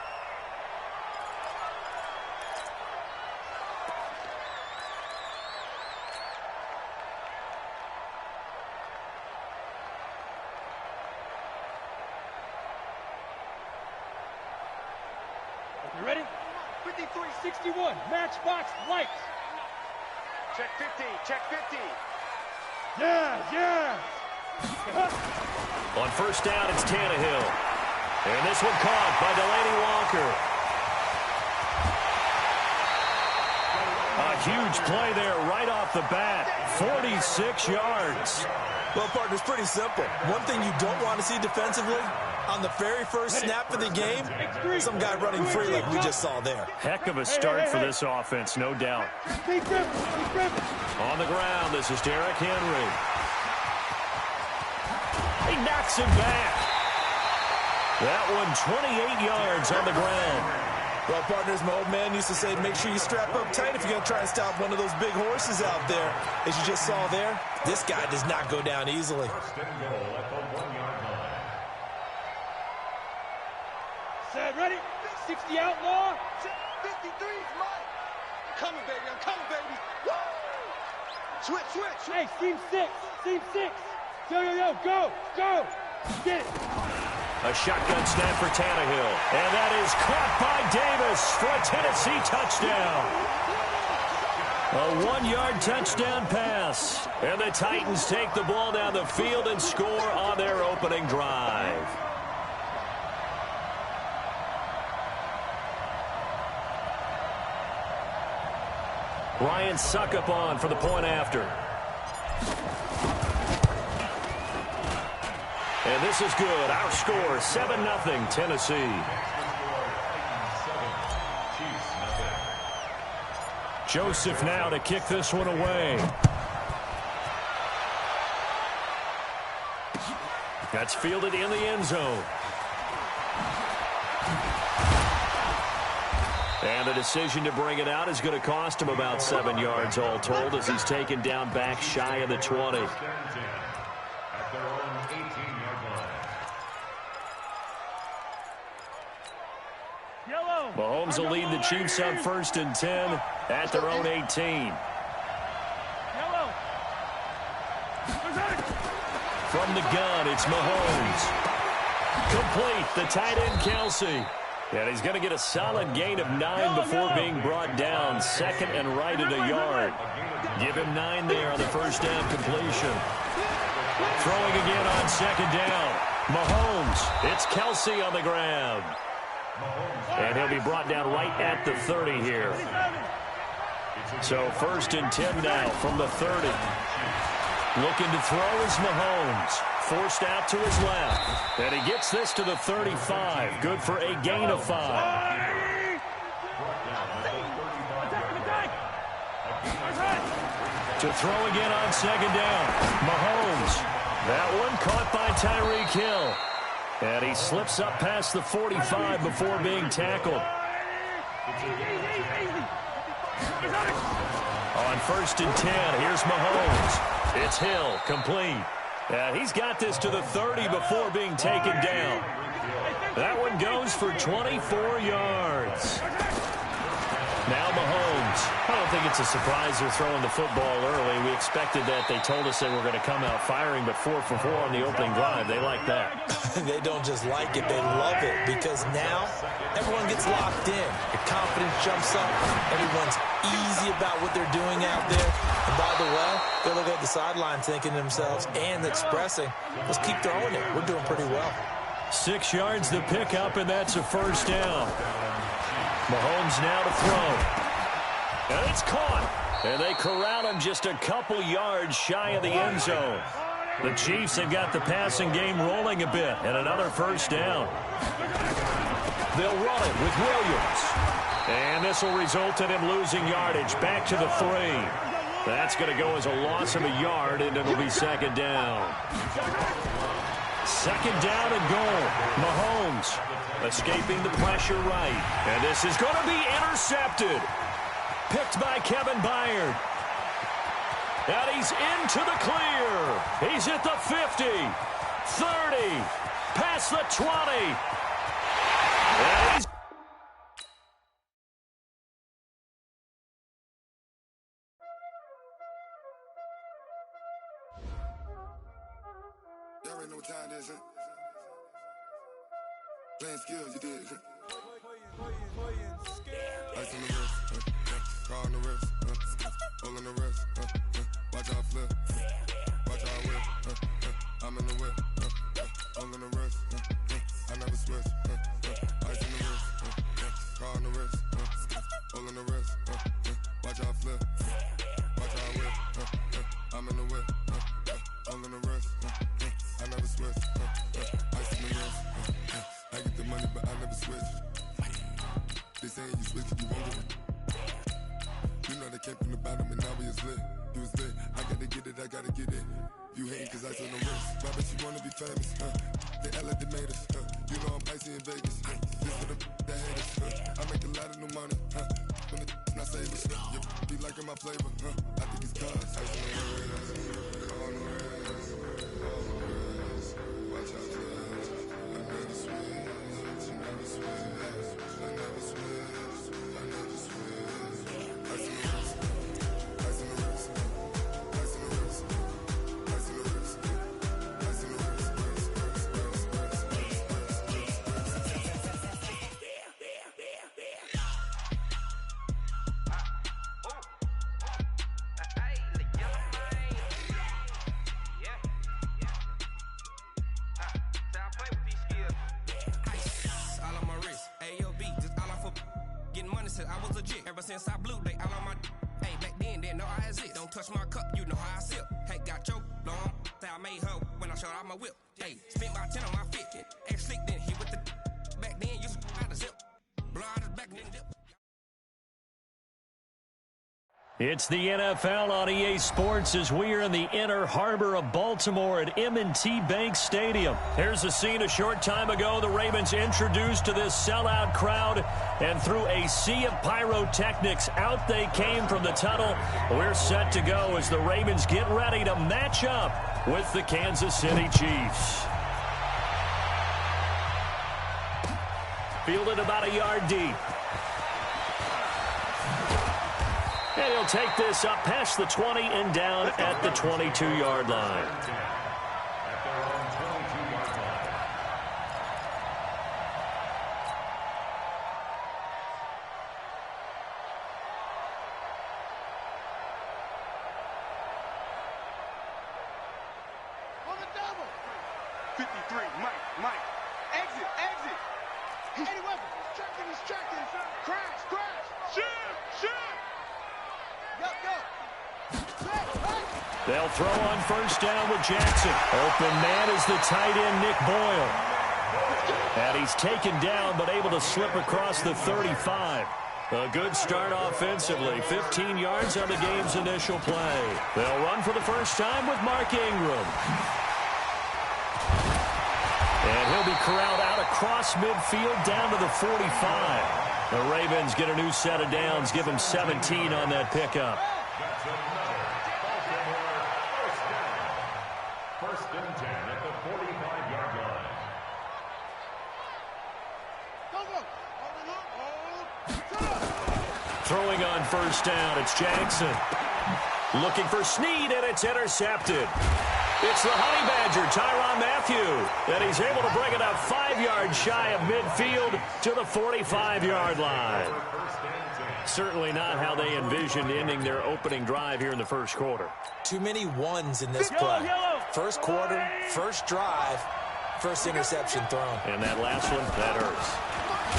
You ready? 53-61, matchbox lights. Check 50, check 50. Yeah. On first down, it's Tannehill. And this one caught by Delaney Walker. A huge play there right off the bat. 46 yards. Well, partner, it's pretty simple. One thing you don't want to see defensively, on the very first snap of the game, some guy running free like we just saw there. Heck of a start for this offense, no doubt. On the ground, this is Derrick Henry. He knocks him back. That one 28 yards on the ground. Well, partners, my old man used to say, make sure you strap up tight if you're going to try and stop one of those big horses out there. As you just saw there, this guy does not go down easily. Set, ready? 60 outlaw. 53 is mine. I'm coming, baby. I'm coming, baby. Woo! Switch. Hey, team six. Yo, go. Get it. A shotgun snap for Tannehill. And that is caught by Davis for a Tennessee touchdown. A 1-yard touchdown pass. And the Titans take the ball down the field and score on their opening drive. Ryan Suckup on for the point after. And this is good. Our score, 7-0 Tennessee. Joseph now to kick this one away. That's fielded in the end zone. And the decision to bring it out is going to cost him about 7 yards all told as he's taken down back shy of the 20. Mahomes will lead the Chiefs up 1st and 10 at their own 18. From the gun, it's Mahomes. Complete, the tight end, Kelsey. And he's going to get a solid gain of 9 before being brought down. 2nd and right at a yard. Give him 9 there on the first down completion. Throwing again on 2nd down. Mahomes, it's Kelsey on the ground. And he'll be brought down right at the 30 here. So 1st and 10 now from the 30. Looking to throw is Mahomes. Forced out to his left. And he gets this to the 35. Good for a gain of 5. To throw again on 2nd down. Mahomes. That one caught by Tyreek Hill. And he slips up past the 45 before being tackled. On 1st and 10, here's Mahomes. It's Hill, complete. And he's got this to the 30 before being taken down. That one goes for 24 yards. Now Mahomes. I don't think it's a surprise they're throwing the football early. We expected that. They told us they were going to come out firing, but 4 for 4 on the opening drive. They like that. They don't just like it, they love it, because now everyone gets locked in. The confidence jumps up. Everyone's easy about what they're doing out there. And by the way, they look at the sideline thinking to themselves and expressing, let's keep throwing it. We're doing pretty well. 6 yards to pick up, and that's a first down. Mahomes now to throw. And it's caught. And they corral him just a couple yards shy of the end zone. The Chiefs have got the passing game rolling a bit, and another first down. They'll run it with Williams. And this will result in him losing yardage back to the 3. That's going to go as a loss of a yard, and it'll be 2nd down. 2nd down and goal. Mahomes escaping the pressure right. And this is going to be intercepted. Picked by Kevin Byard. And he's into the clear. He's at the 50, 30, past the 20. And he's y'all already know what time it is, huh? Playing skills, you did, huh? Ice on the wrist, car on the wrist, hole in the wrist, watch out flip, watch out whip, I'm in the whip, hole in the wrist, I never switch, ice on the wrist, car on the wrist, hole in the wrist, watch out flip, watch out whip, I'm in the whip, hole in the wrist, I never switch, ice on the wrist, I get the money but I never switch. They saying you switch, you won't do it. You know they came from the bottom and now we is lit. You was lit, I gotta get it, I gotta get it. You hating cause I on the wrist. Why bet you wanna be famous, They act like they made us, You know I'm icy in Vegas, This for the that hate us, I make a lot of new money, When the not save us, You be liking my flavor, I think it's cause ice on the wrist, on the wrist, watch out for us. I never switch, I never switch. I never switch, I never switch. Ice in the wrist, ice in the wrist, ice in the wrist, ice in the wrist, ice in the wrist, I was legit ever since I blew they all on my hey back then didn't know I exist. Don't touch my cup, you know how I sip. Hey, got choked, long. Say I made her when I showed out my whip. Hey, spent about 10 on my fit. Act slick, then hit with the back then. You out of zip. Blow out his back and then dip. It's the NFL on EA Sports as we are in the inner harbor of Baltimore at M&T Bank Stadium. Here's a scene a short time ago. The Ravens introduced to this sellout crowd, and through a sea of pyrotechnics, out they came from the tunnel. We're set to go as the Ravens get ready to match up with the Kansas City Chiefs. Fielded about a yard deep. And he'll take this up past the 20 and down at the 22-yard line. On the double. 53, Mike. Exit. Any weapon. Distracted. Crash. Shoot. They'll throw on first down with Jackson. Open man is the tight end, Nick Boyle. And he's taken down, but able to slip across the 35. A good start offensively. 15 yards on the game's initial play. They'll run for the first time with Mark Ingram. And he'll be corralled out across midfield down to the 45. The Ravens get a new set of downs, give them 17 on that pickup. First and 10 at the 45-yard line. Throwing on first down, it's Jackson. Looking for Snead, and it's intercepted. It's the Honey Badger, Tyrann Mathieu, and he's able to bring it up 5 yards shy of midfield to the 45-yard line. Certainly not how they envisioned ending their opening drive here in the first quarter. Too many ones in this play. First quarter, first drive, first interception thrown. And that last one, that hurts.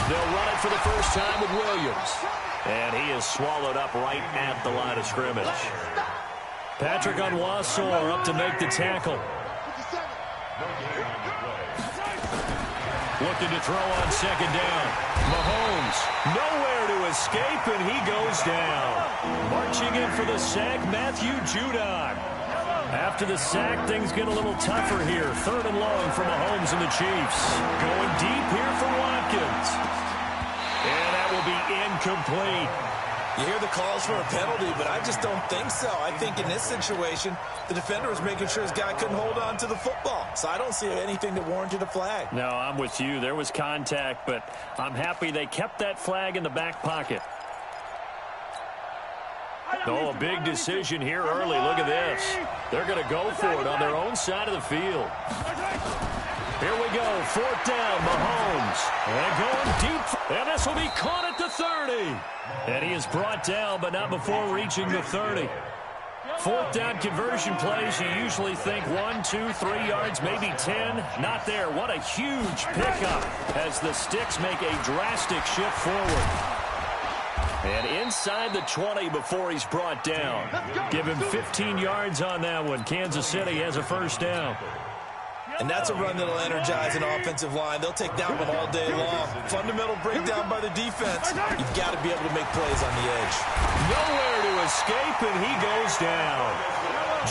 They'll run it for the first time with Williams. And he is swallowed up right at the line of scrimmage. Patrick Onwuasor up to make the tackle. Looking to throw on second down. Mahomes nowhere to escape, and he goes down. Marching in for the sack, Matthew Judon. After the sack, things get a little tougher here. Third and long for Mahomes and the Chiefs. Going deep here for Watkins. And that will be incomplete. You hear the calls for a penalty, but I just don't think so. I think in this situation, the defender was making sure his guy couldn't hold on to the football. So I don't see anything that warranted a flag. No, I'm with you. There was contact, but I'm happy they kept that flag in the back pocket. Oh, a big decision here early. Look at this. They're going to go for it on their own side of the field. Here we go. Fourth down, Mahomes. And going deep. And this will be caught at the 30. And he is brought down, but not before reaching the 30. Fourth down conversion plays, you usually think 1, 2, 3 yards, maybe 10. Not there. What a huge pickup as the sticks make a drastic shift forward. And inside the 20 before he's brought down. Give him 15 yards on that one. Kansas City has a first down. And that's a run that'll energize an offensive line. They'll take that one all day long. Fundamental breakdown by the defense. You've got to be able to make plays on the edge. Nowhere to escape, and he goes down.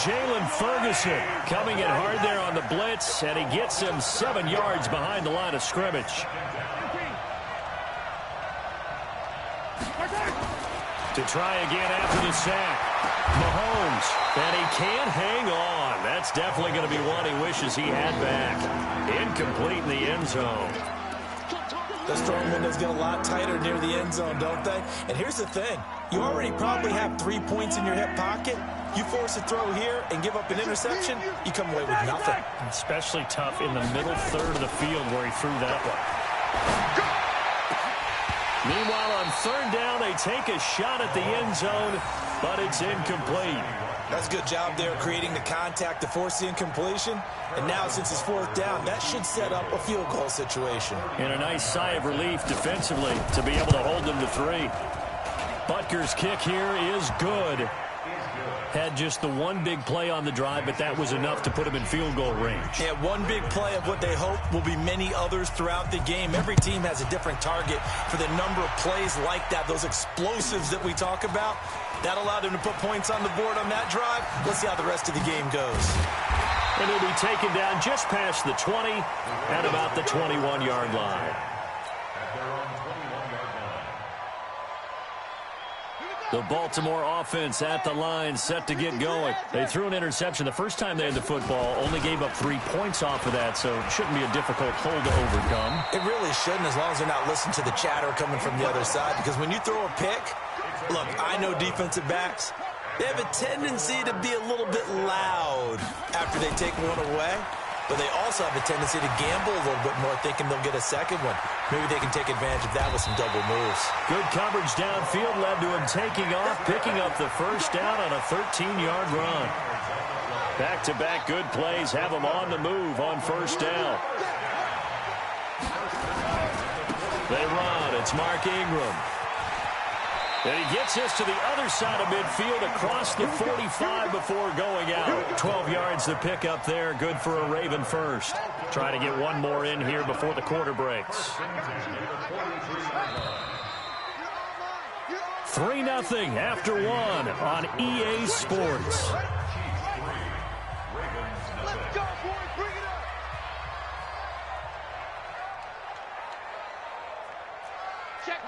Jalen Ferguson coming in hard there on the blitz, and he gets him 7 yards behind the line of scrimmage. To try again after the sack. Mahomes, and he can't hang on. That's definitely going to be one he wishes he had back. Incomplete in the end zone. Those throwing windows get a lot tighter near the end zone, don't they? And here's the thing. You already probably have 3 points in your hip pocket. You force a throw here and give up an interception, you come away with nothing. Especially tough in the middle third of the field where he threw that one. Meanwhile, on third down, they take a shot at the end zone, but it's incomplete. That's a good job there creating the contact to force the incompletion. And now, since it's fourth down, that should set up a field goal situation. And a nice sigh of relief defensively to be able to hold them to 3. Butker's kick here is good. Had just the one big play on the drive, but that was enough to put him in field goal range. Yeah, one big play of what they hope will be many others throughout the game. Every team has a different target for the number of plays like that, those explosives that we talk about. That allowed him to put points on the board on that drive. Let's see how the rest of the game goes. And he'll be taken down just past the 20 at about the 21-yard line. The Baltimore offense at the line, set to get going. They threw an interception the first time they had the football, only gave up 3 points off of that, so it shouldn't be a difficult hole to overcome. It really shouldn't, as long as they're not listening to the chatter coming from the other side, because when you throw a pick, look, I know defensive backs, they have a tendency to be a little bit loud after they take one away, but they also have a tendency to gamble a little bit more, thinking they'll get a second one. Maybe they can take advantage of that with some double moves. Good coverage downfield led to him taking off, picking up the first down on a 13-yard run. Back-to-back good plays have him on the move on first down. They run. It's Mark Ingram. And he gets this to the other side of midfield across the 45 before going out. 12 yards to pick up there. Good for a Raven first. Try to get one more in here before the quarter breaks. 3-0 after one on EA Sports. Let's go, boys. Bring it up. Check.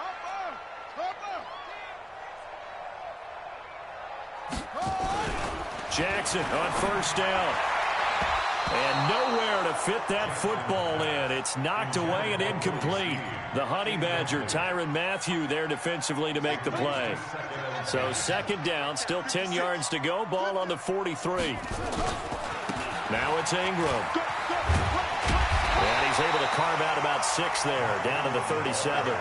Jackson on first down. And nowhere to fit that football in. It's knocked away and incomplete. The Honey Badger, Tyrann Mathieu, there defensively to make the play. So second down, still 10 yards to go. Ball on the 43. Now it's Ingram. And he's able to carve out about 6 there, down to the 37.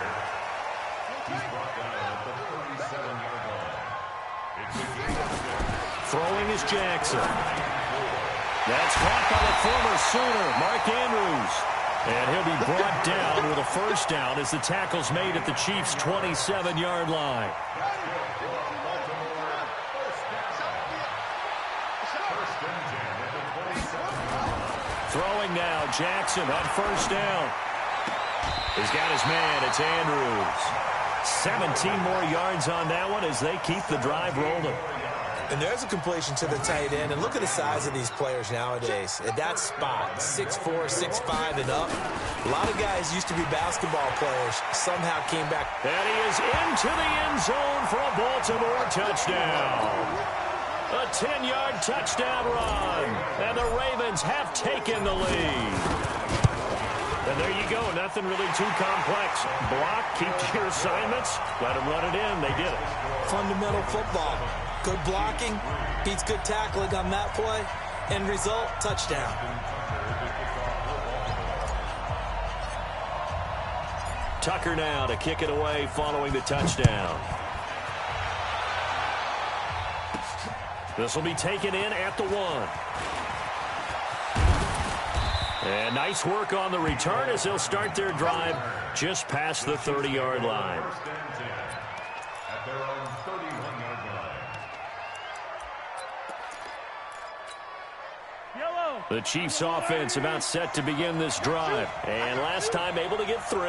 Throwing is Jackson. That's caught by the former Sooner, Mark Andrews. And he'll be brought down with a first down as the tackle's made at the Chiefs' 27-yard line. Throwing now, Jackson on first down. He's got his man, it's Andrews. 17 more yards on that one as they keep the drive rolling. And there's a completion to the tight end. And look at the size of these players nowadays. At that spot, 6'4", 6'5", and up. A lot of guys used to be basketball players. Somehow came back. And he is into the end zone for a Baltimore touchdown. A 10-yard touchdown run. And the Ravens have taken the lead. And there you go. Nothing really too complex. Block, keep to your assignments. Let them run it in. They did it. Fundamental football. Good blocking, beats good tackling on that play. End result, touchdown. Tucker now to kick it away following the touchdown. This will be taken in at the 1. And nice work on the return as they'll start their drive just past the 30-yard line. The Chiefs offense about set to begin this drive. And last time able to get 3.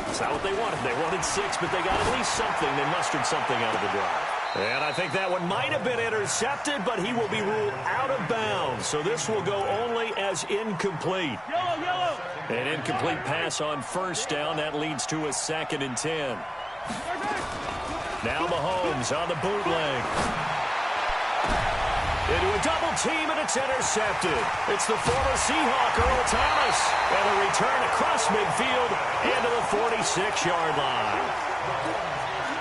It's not what they wanted. They wanted 6, but they got at least something. They mustered something out of the drive. And I think that one might have been intercepted, but he will be ruled out of bounds. So this will go only as incomplete. Yellow. An incomplete pass on first down. That leads to a 2nd and 10. Now Mahomes on the bootleg. Into a double team, and it's intercepted. It's the former Seahawk, Earl Thomas. And a return across midfield into the 46-yard line.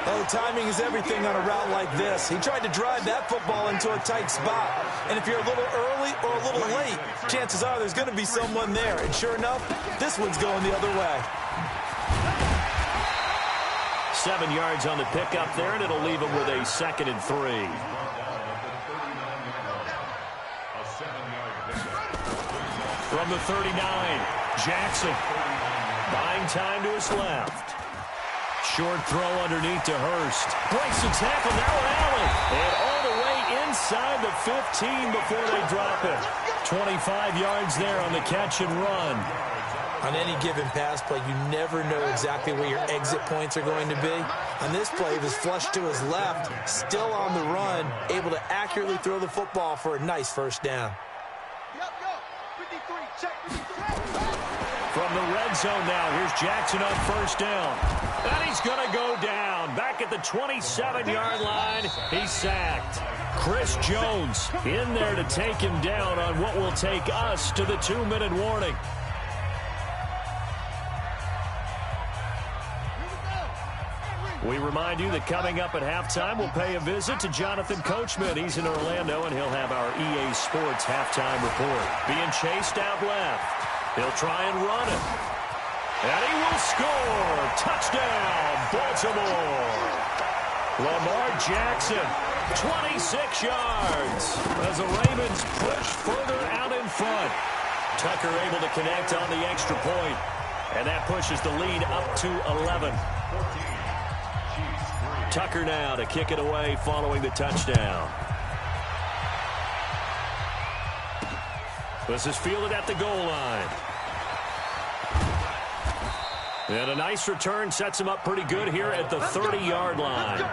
Oh, timing is everything on a route like this. He tried to drive that football into a tight spot. And if you're a little early or a little late, chances are there's going to be someone there. And sure enough, this one's going the other way. 7 yards on the pickup there, and it'll leave him with a 2nd and 3. From the 39, Jackson buying time to his left. Short throw underneath to Hurst. Breaks the tackle, now an alley. And all the way inside the 15 before they drop it. 25 yards there on the catch and run. On any given pass play, you never know exactly where your exit points are going to be. On this play, he was flushed to his left, still on the run, able to accurately throw the football for a nice first down. From the red zone now, here's Jackson on first down. And he's going to go down. Back at the 27-yard line, he's sacked. Chris Jones in there to take him down on what will take us to the 2-minute warning. We remind you that coming up at halftime, we'll pay a visit to Jonathan Coachman. He's in Orlando, and he'll have our EA Sports halftime report. Being chased out left. He'll try and run it. And he will score. Touchdown, Baltimore. Lamar Jackson, 26 yards as the Ravens push further out in front. Tucker able to connect on the extra point, and that pushes the lead up to 11. Tucker now to kick it away following the touchdown. This is fielded at the goal line. And a nice return sets him up pretty good here at the 30-yard line. The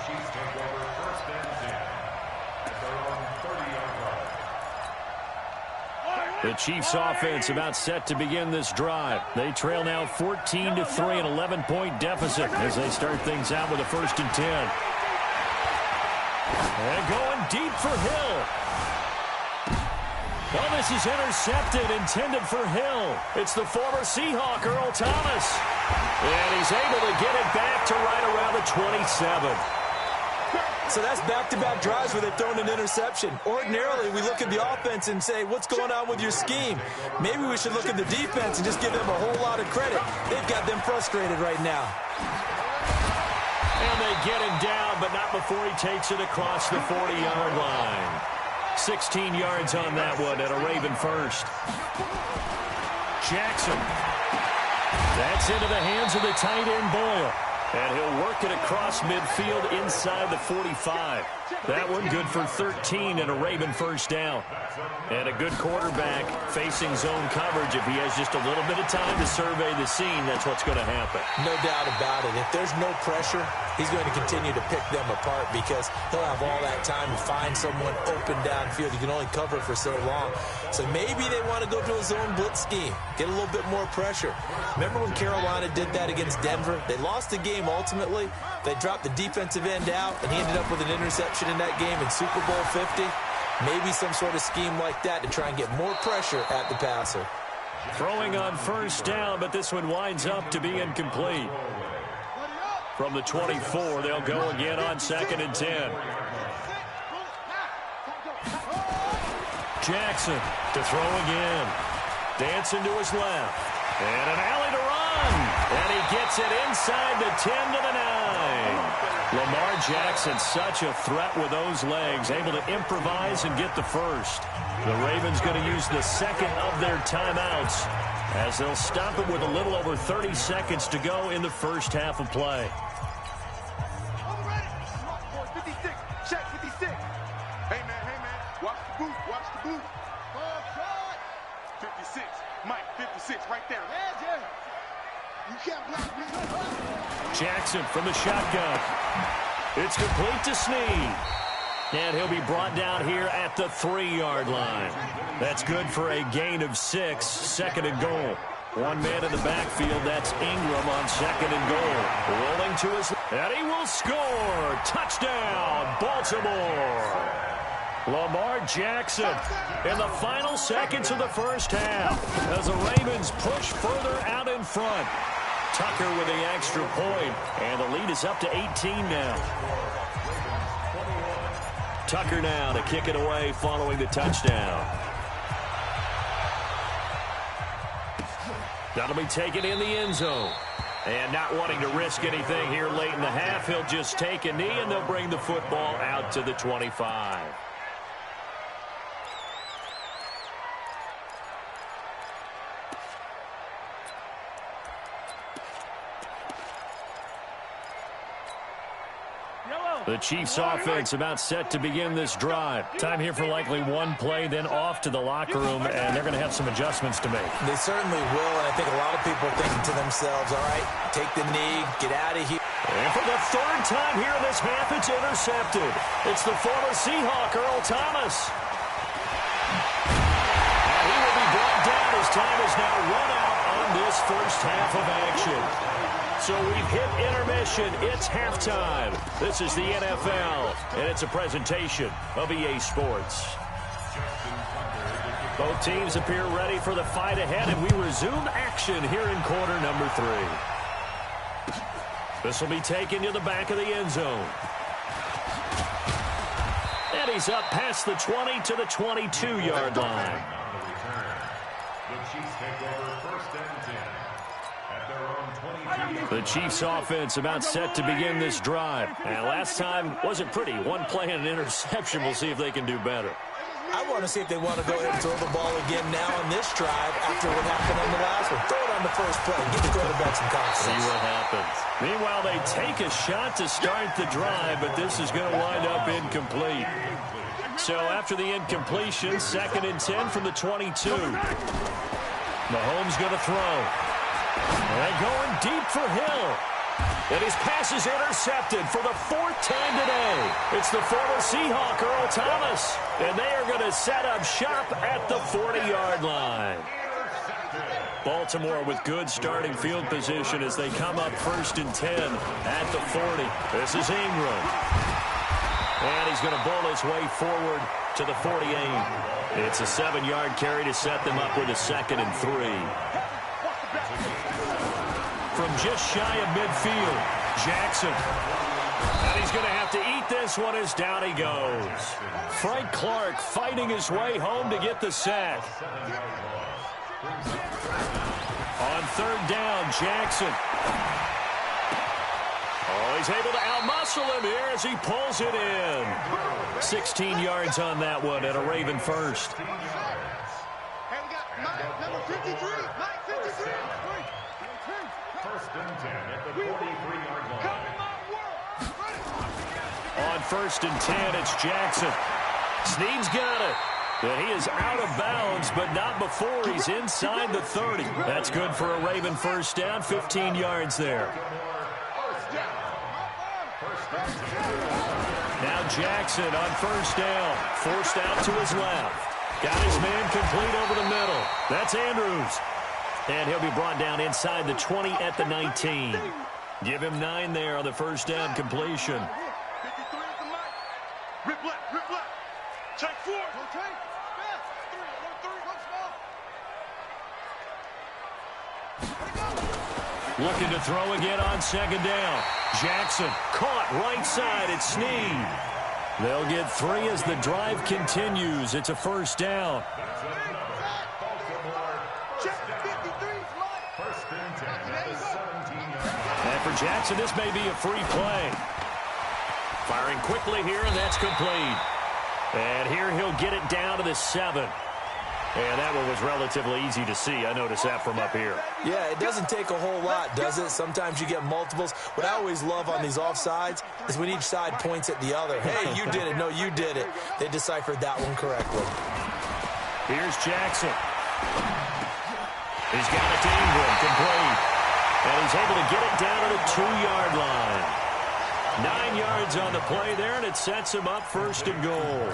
Chiefs take over first and 10 at their own 30-yard line. The Chiefs offense about set to begin this drive. They trail now 14-3, an 11-point deficit as they start things out with a first and 10. And going deep for Hill. Oh, this is intercepted, intended for Hill. It's the former Seahawk, Earl Thomas. And he's able to get it back to right around the 27. So that's back-to-back drives where they've thrown an interception. Ordinarily, we look at the offense and say, what's going on with your scheme? Maybe we should look at the defense and just give them a whole lot of credit. They've got them frustrated right now. And they get him down, but not before he takes it across the 40-yard line. 16 yards on that one at a Raven first. Jackson. That's into the hands of the tight end Boyle. And he'll work it across midfield inside the 45. That one good for 13 and a Raven first down. And a good quarterback facing zone coverage. If he has just a little bit of time to survey the scene, that's what's going to happen. No doubt about it. If there's no pressure, he's going to continue to pick them apart because he'll have all that time to find someone open downfield. You can only cover for so long. So maybe they want to go to a zone blitz scheme, get a little bit more pressure. Remember when Carolina did that against Denver? They lost the game ultimately. They dropped the defensive end out, and he ended up with an interception in that game in Super Bowl 50. Maybe some sort of scheme like that to try and get more pressure at the passer. Throwing on first down, but this one winds up to be incomplete. From the 24, they'll go again on second and 10. Jackson to throw again. Dancing to his left. And an alley to run. And he gets it inside the 10 to the 9. Lamar Jackson, such a threat with those legs, able to improvise and get the first. The Ravens going to use the second of their timeouts as they'll stop it with a little over 30 seconds to go in the first half of play. 56, check 56. Hey man, watch the boot, watch the boot. 56, Mike, 56, right there. You can't block me. Jackson from the shotgun. It's complete to Snead. And he'll be brought down here at the 3-yard line. That's good for a gain of 6, second and goal. One man in the backfield, that's Ingram on second and goal. Rolling to his, and he will score. Touchdown, Baltimore. Lamar Jackson in the final seconds of the first half as the Ravens push further out in front. Tucker with the extra point, and the lead is up to 18 now. Tucker now to kick it away following the touchdown. That'll be taken in the end zone. And not wanting to risk anything here late in the half, he'll just take a knee, and they'll bring the football out to the 25. Yellow. The Chiefs offense about set to begin this drive. Time here for likely one play, then off to the locker room, and they're going to have some adjustments to make. They certainly will, and I think a lot of people are thinking to themselves, all right, take the knee, get out of here. And for the third time here in this half, it's intercepted. It's the former Seahawk, Earl Thomas. And he will be brought down as time is now run out on this first half of action. So we've hit intermission. It's halftime. This is the NFL, and it's a presentation of EA Sports. Both teams appear ready for the fight ahead, and we resume action here in quarter number 3. This will be taken to the back of the end zone. And he's up past the 20 to the 22-yard line. The Chiefs take over first and 10 at their own 22. The Chiefs offense about set to begin this drive. And last time wasn't pretty. One play and an interception. We'll see if they can do better. I want to see if they want to go ahead and throw the ball again now on this drive after what happened on the last one. Throw it on the first play. Give the quarterback some confidence. See what happens. Meanwhile, they take a shot to start the drive, but this is going to wind up incomplete. So after the incompletion, 2nd and 10 from the 22. Mahomes going to throw. And going deep for Hill. And his pass is intercepted for the 4th time today. It's the former Seahawk, Earl Thomas. And they are going to set up shop at the 40-yard line. Baltimore with good starting field position as they come up 1st and 10 at the 40. This is Ingram. And he's going to bowl his way forward to the 48. It's a 7-yard carry to set them up with a 2nd and 3. From just shy of midfield, Jackson. And he's going to have to eat this one as down he goes. Frank Clark fighting his way home to get the sack. On 3rd down, Jackson. Oh, he's able to outmuscle him here as he pulls it in. 16 yards on that one and a Raven first. Hey, we got Mike, number 53. Mike, 53. First and 10 at the 43-yard line. On 1st and 10, it's Jackson. Snead's got it. And he is out of bounds, but not before he's inside the 30. That's good for a Raven first down, 15 yards there. Now Jackson on 1st down, forced out to his left. Got his man complete over the middle. That's Andrews. And he'll be brought down inside the 20 at the 19. Give him 9 there on the first down completion. 53 at the mic. Rip left. Check 4. Okay. Looking to throw again on 2nd down. Jackson caught right side at Snead. They'll get 3 as the drive continues. It's a first down. And for Jackson, this may be a free play. Firing quickly here, and that's complete. And here he'll get it down to the 7. And that one was relatively easy to see. I noticed that from up here. Yeah, it doesn't take a whole lot, does it? Sometimes you get multiples. What I always love on these offsides is when each side points at the other. Hey, you did it. No, you did it. They deciphered that one correctly. Here's Jackson. He's got it to Ingram, complete. And he's able to get it down to the 2-yard line. 9 yards on the play there, and it sets him up 1st and goal.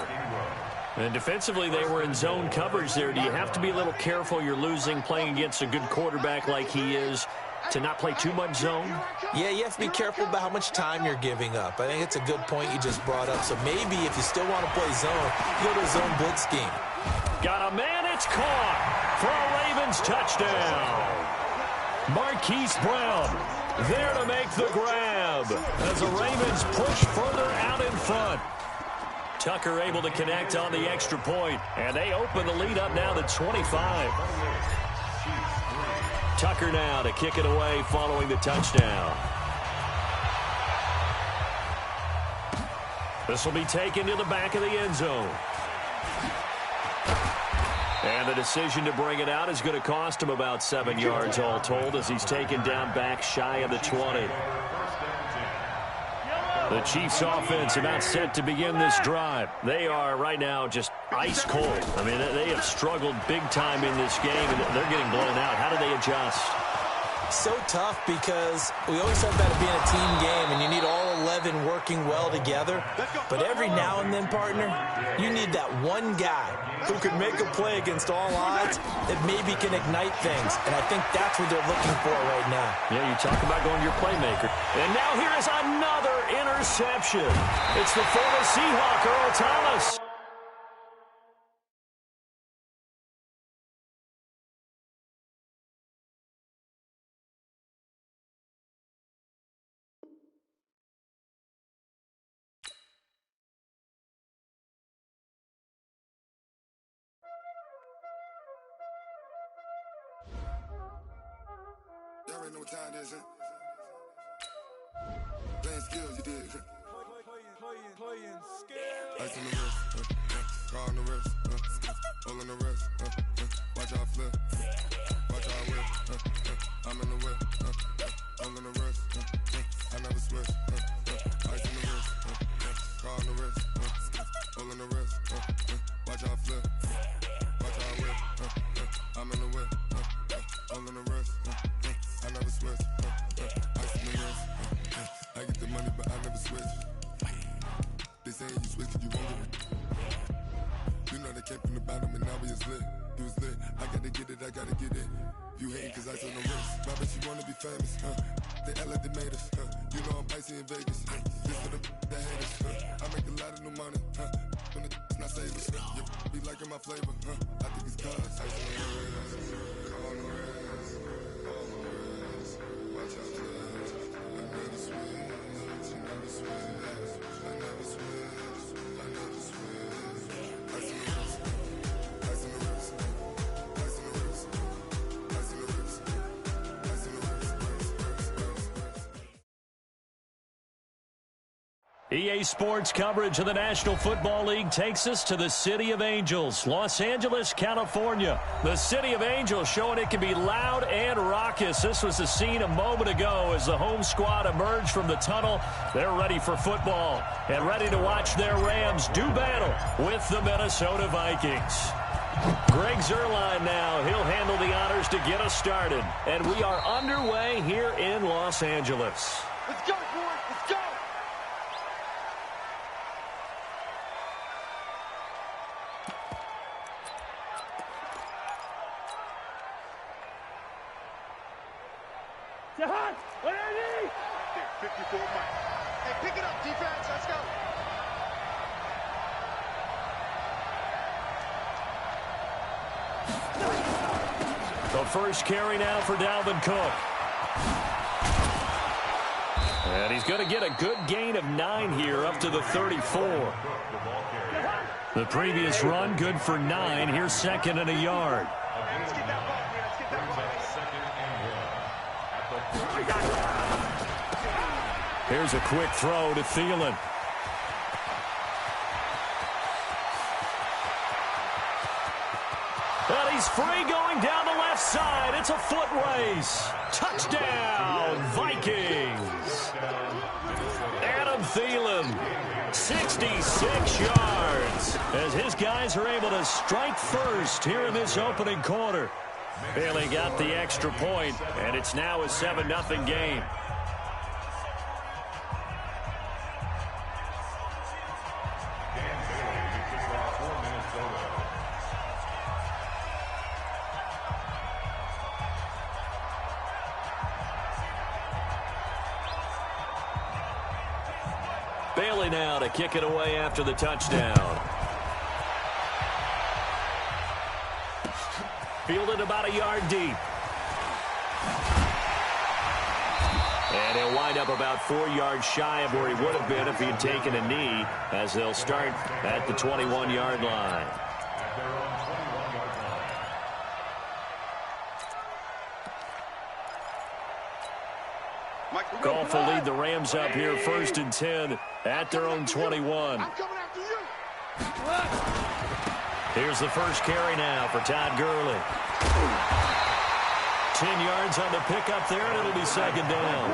And defensively, they were in zone coverage there. Do you have to be a little careful? You're losing, playing against a good quarterback like he is, to not play too much zone? Yeah, you have to be careful about how much time you're giving up. I think it's a good point you just brought up. So maybe if you still want to play zone, you go to a zone blitz scheme. Got a man, it's caught for a Ravens touchdown. Marquise Brown there to make the grab as the Ravens push further out in front. Tucker able to connect on the extra point, and they open the lead up now to 25. Tucker now to kick it away following the touchdown. This will be taken to the back of the end zone. And the decision to bring it out is going to cost him about 7 yards all told as he's taken down back shy of the 20. The Chiefs offense about set to begin this drive. They are right now just ice cold. I mean, they have struggled big time in this game, and they're getting blown out. How do they adjust? So tough because we always talk about it being a team game, and you need all 11 working well together. But every now and then, partner, you need that one guy who can make a play against all odds that maybe can ignite things. And I think that's what they're looking for right now. Yeah, you talk about going to your playmaker. And now here is another interception. It's the former Seahawk, Earl Thomas. Y'all already know what time it is, huh? Playing skills, you dig, huh? Playing skills. Ice on the wrist, car on the wrist, all on the wrist, watch how I flip, watch how I whip, I'm in the whip, all on the wrist, I never switch, ice on the wrist, car on the wrist, all on the wrist, watch how I flip, watch how I whip, I'm in the whip, all on the wrist, I never switch, ice on the wrist, I get the money but I never switch. They saying you switch cause you won't get it. You know they came from the bottom and now we is lit. You was lit, I gotta get it, I gotta get it. You hating cause I on the wrist. My bitch, you wanna be famous, They act like they made us, You know I'm icy in Vegas, This for the that hate us, I make a lot of new money, When it's not savers, You be liking my flavor, I think it's cause ice on the wrist, car on the wrist, all on the wrist, watch out for this. I never switch, I never switch. I never switch, I never switch. Ice on the wrist, ice on the wrist, ice on the wrist, ice on the wrist, ice on the wrist, EA Sports coverage of the National Football League takes us to the City of Angels, Los Angeles, California. The City of Angels showing it can be loud and raucous. This was the scene a moment ago as the home squad emerged from the tunnel. They're ready for football and ready to watch their Rams do battle with the Minnesota Vikings. Greg Zuerlein now. He'll handle the honors to get us started. And we are underway here in Los Angeles. Let's go, boys. Let's go. Jahan, what are you? 54 Mike. Hey, pick it up, defense. Let's go. The first carry now for Dalvin Cook. And he's going to get a good gain of 9 here up to the 34. The previous run good for 9. Here's second and a yard. Let's get that ball. Let's get that ball. Here's a quick throw to Thielen. And he's free going down the left side. It's a foot race. Touchdown, Vikings. Adam Thielen, 66 yards. As his guys are able to strike first here in this opening quarter. Bailey got the extra point, and it's now a 7-0 game. Bailey now to kick it away after the touchdown. Fielded about a yard deep. And he'll wind up about 4 yards shy of where he would have been if he had taken a knee, as they'll start at the 21-yard line. Goff will lead the Rams up here 1st and 10 at their own 21. I'm coming after you. Here's the first carry now for Todd Gurley. 10 yards on the pickup there, and it'll be second down.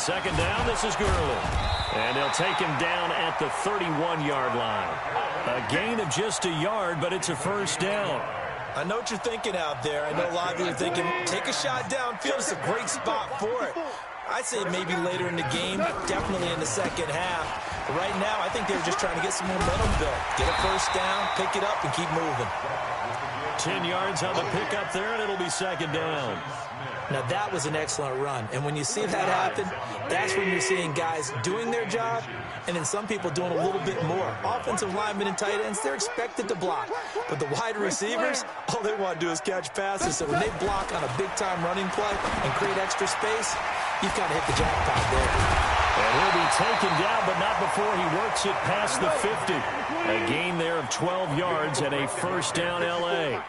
second down, this is Gurley. And they'll take him down at the 31-yard line. A gain of just a yard, but it's a first down. I know what you're thinking out there. I know a lot of you are thinking, take a shot downfield. It's a great spot for it. I'd say maybe later in the game, definitely in the second half. But right now, I think they were just trying to get some momentum built. Get a first down, pick it up, and keep moving. 10 yards on the pickup there, and it'll be second down. Now, that was an excellent run. And when you see that happen, that's when you're seeing guys doing their job and then some people doing a little bit more. Offensive linemen and tight ends, they're expected to block. But the wide receivers, all they want to do is catch passes. So when they block on a big-time running play and create extra space, you've got to hit the jackpot there. And he'll be taken down, but not before he works it past the 50. A gain there of 12 yards and a first down L.A.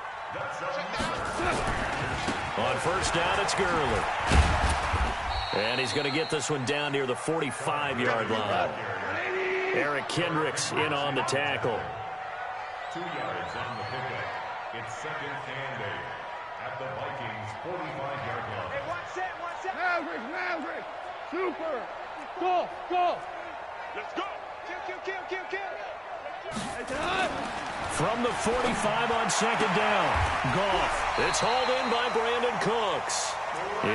On first down, it's Gurley. And he's going to get this one down near the 45-yard line. Eric Kendricks in on the tackle. 2 yards on the pickup. It's second and 8 at the Vikings' 45-yard line. Hey, watch that. Maverick. Super. Go. Let's go. Kill. From the 45 on second down, Goff. It's hauled in by Brandon Cooks.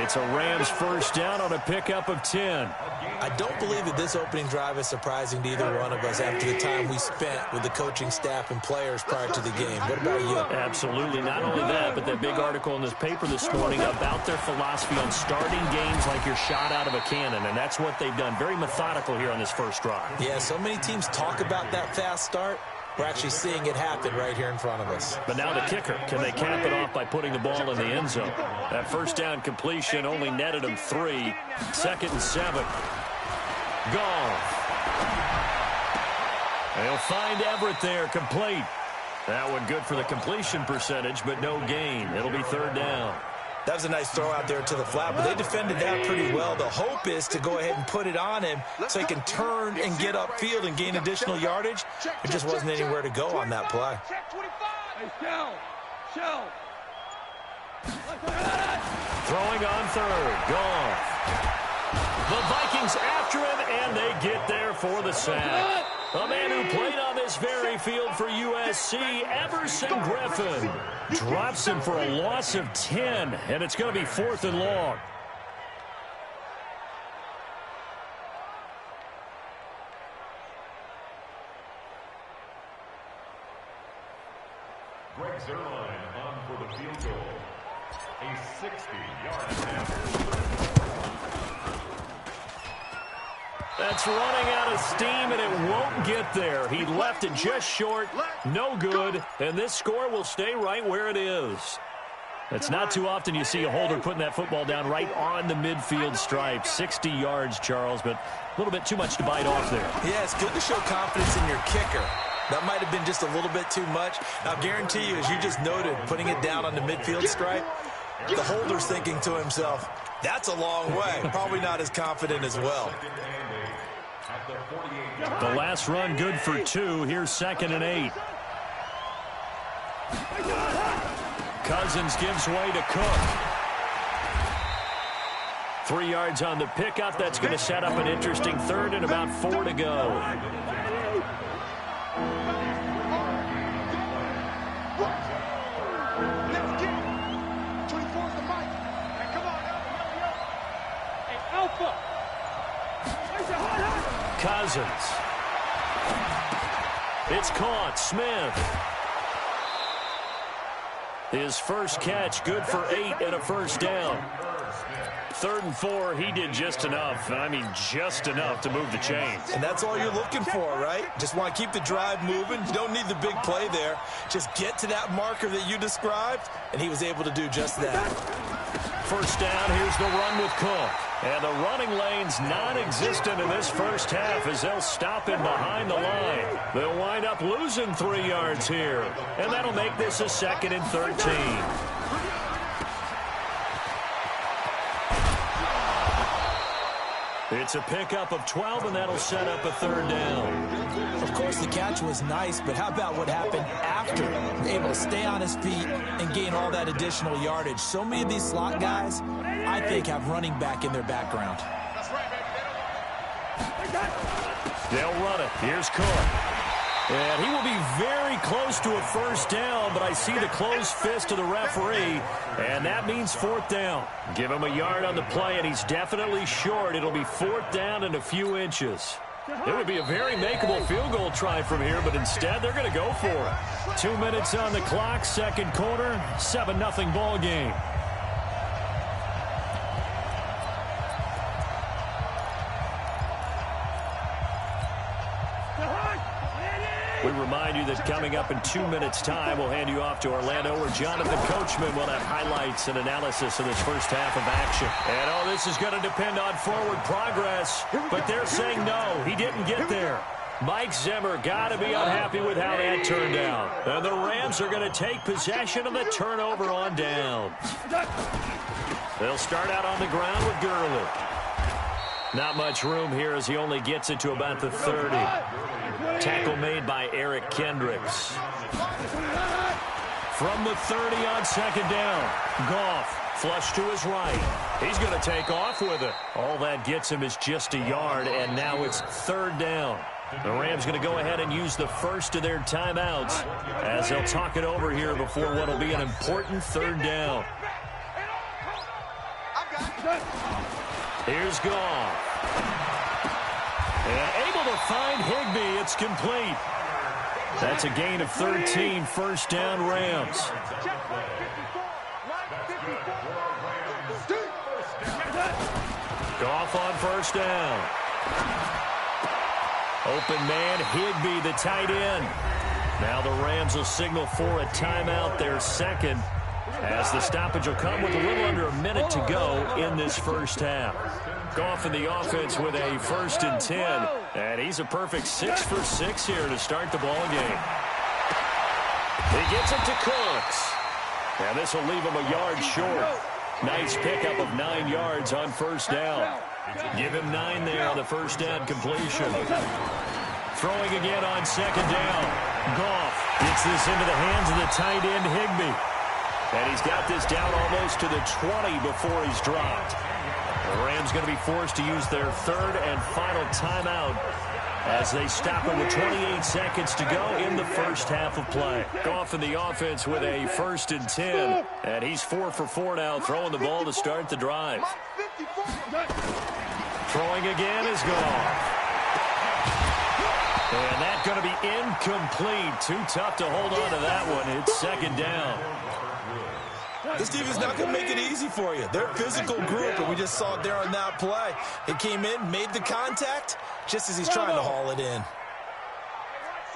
It's a Rams first down on a pickup of 10. I don't believe that this opening drive is surprising to either one of us after the time we spent with the coaching staff and players prior to the game. What about you? Absolutely. Not only that, but that big article in this paper this morning about their philosophy on starting games like you're shot out of a cannon, and that's what they've done. Very methodical here on this first drive. Yeah, so many teams talk about that fast start. We're actually seeing it happen right here in front of us. But now the kicker. Can they cap it off by putting the ball in the end zone? That first down completion only netted them 3. Second and 7. Goff. They'll find Everett there, complete. That one good for the completion percentage, but no gain. It'll be third down. That was a nice throw out there to the flat, but they defended that pretty well. The hope is to go ahead and put it on him so he can turn and get upfield and gain additional yardage. There just wasn't anywhere to go on that play. Throwing on third. Goff. The Vikings after him, and they get there for the sack. A man who played on this very field for USC, Everson Griffin, drops him for a loss of 10, and it's going to be 4th and long. Greg Zerline on for the field goal. A 60-yard attempt. That's running out of steam, and it won't get there. He left it just short, no good, and this score will stay right where it is. It's not too often you see a holder putting that football down right on the midfield stripe. 60 yards, Charles, but a little bit too much to bite off there. Yeah, it's good to show confidence in your kicker. That might have been just a little bit too much. I'll guarantee you, as you just noted, putting it down on the midfield stripe, the holder's thinking to himself, that's a long way. Probably not as confident as well. The last run good for 2. Here's 2nd and 8. Cousins gives way to Cook. 3 yards on the pickup. That's going to set up an interesting third and about 4 to go. Cousins. It's caught. Smith. His first catch, good for 8 and a first down. 3rd and 4, he did just enough. I mean, just enough to move the chains. And that's all you're looking for, right? Just want to keep the drive moving. You don't need the big play there. Just get to that marker that you described, and he was able to do just that. First down, here's the run with Cook. And the running lane's non-existent in this first half as they'll stop him behind the line. They'll wind up losing 3 yards here. And that'll make this a 2nd and 13. It's a pickup of 12, and that'll set up a 3rd down. Of course, the catch was nice, but how about what happened after? Able to stay on his feet and gain all that additional yardage. So many of these slot guys, I think, have running back in their background. That's right, baby. They'll run it. Here's Cook. And he will be very close to a first down, but I see the closed fist of the referee, and that means fourth down. Give him a yard on the play, and he's definitely short. It'll be fourth down and a few inches. It would be a very makeable field goal try from here, but instead they're going to go for it. 2 minutes on the clock, second quarter, 7-0 ball game. We remind you that coming up in 2 minutes' time, we'll hand you off to Orlando, where Jonathan Coachman will have highlights and analysis of this first half of action. And, this is going to depend on forward progress, but they're saying no, he didn't get there. Mike Zimmer got to be unhappy with how that turned out. And the Rams are going to take possession of the turnover on downs. They'll start out on the ground with Gurley. Not much room here as he only gets it to about the 30. Tackle made by Eric Kendricks. From the 30 on second down. Goff flush to his right. He's going to take off with it. All that gets him is just a yard, and now it's third down. The Rams going to go ahead and use the first of their timeouts as they'll talk it over here before what will be an important third down. Here's Goff. And able to find Higbee. It's complete. That's a gain of 13, first down Rams. Goff on first down. Open man, Higbee, the tight end. Now the Rams will signal for a timeout, their second, as the stoppage will come with a little under a minute to go in this first half. Goff in the offense with a 1st and 10, and he's a perfect 6 for 6 here to start the ball game. He gets it to Cooks, and this will leave him a yard short. Nice pickup of 9 yards on first down. Give him 9 there on the first down completion. Throwing again on second down. Goff gets this into the hands of the tight end Higbee. And he's got this down almost to the 20 before he's dropped. The Rams going to be forced to use their third and final timeout as they stop it with 28 seconds to go in the first half of play. Goff in the offense with a 1st and 10, and he's 4 for 4 now, throwing the ball to start the drive. Throwing again is Goff. And that's going to be incomplete. Too tough to hold on to that one. It's second down. This defense is not going to make it easy for you. They're a physical group, and we just saw it there on that play. It came in, made the contact, just as he's trying to haul it in. Watch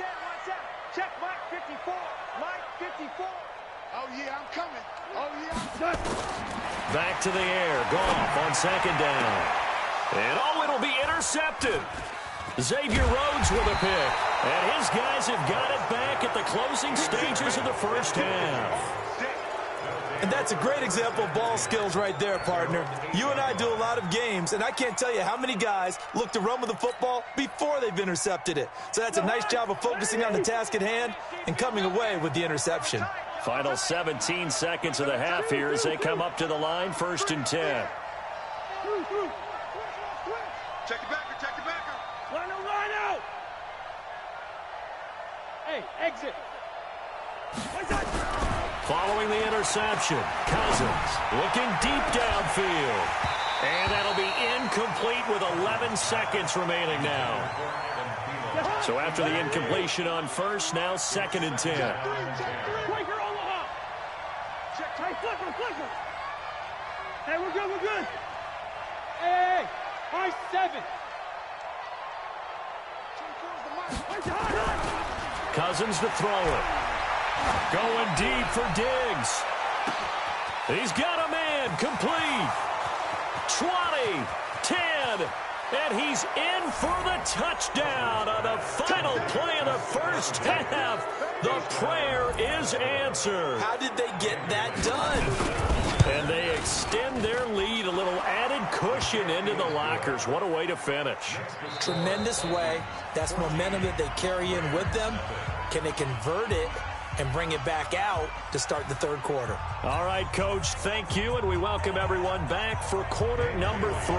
out. Check Mike 54. Mike 54. Oh, yeah, I'm coming. Oh, yeah, I'm coming. Back to the air. Goff on second down. And, it'll be intercepted. Xavier Rhodes with a pick. And his guys have got it back at the closing stages of the first half. And that's a great example of ball skills right there, partner. You and I do a lot of games, and I can't tell you how many guys look to run with the football before they've intercepted it. So that's a nice job of focusing on the task at hand and coming away with the interception. Final 17 seconds of the half here as they come up to the line, 1st and 10. Check the backer. Line out. Hey, exit. Following the interception, Cousins looking deep downfield. And that'll be incomplete with 11 seconds remaining now. So after the incompletion on first, now 2nd and 10. Flicker, Omaha. Hey, flicker. Hey, we're good. Hey, high 7. Cousins to throw it. Going deep for Diggs. He's got a man, complete. 20, 10, and he's in for the touchdown on the final play of the first half. The prayer is answered. How did they get that done? And they extend their lead, a little added cushion into the lockers. What a way to finish. Tremendous way. That's momentum that they carry in with them. Can they convert it and bring it back out to start the third quarter. All right, Coach, thank you, and we welcome everyone back for quarter number 3.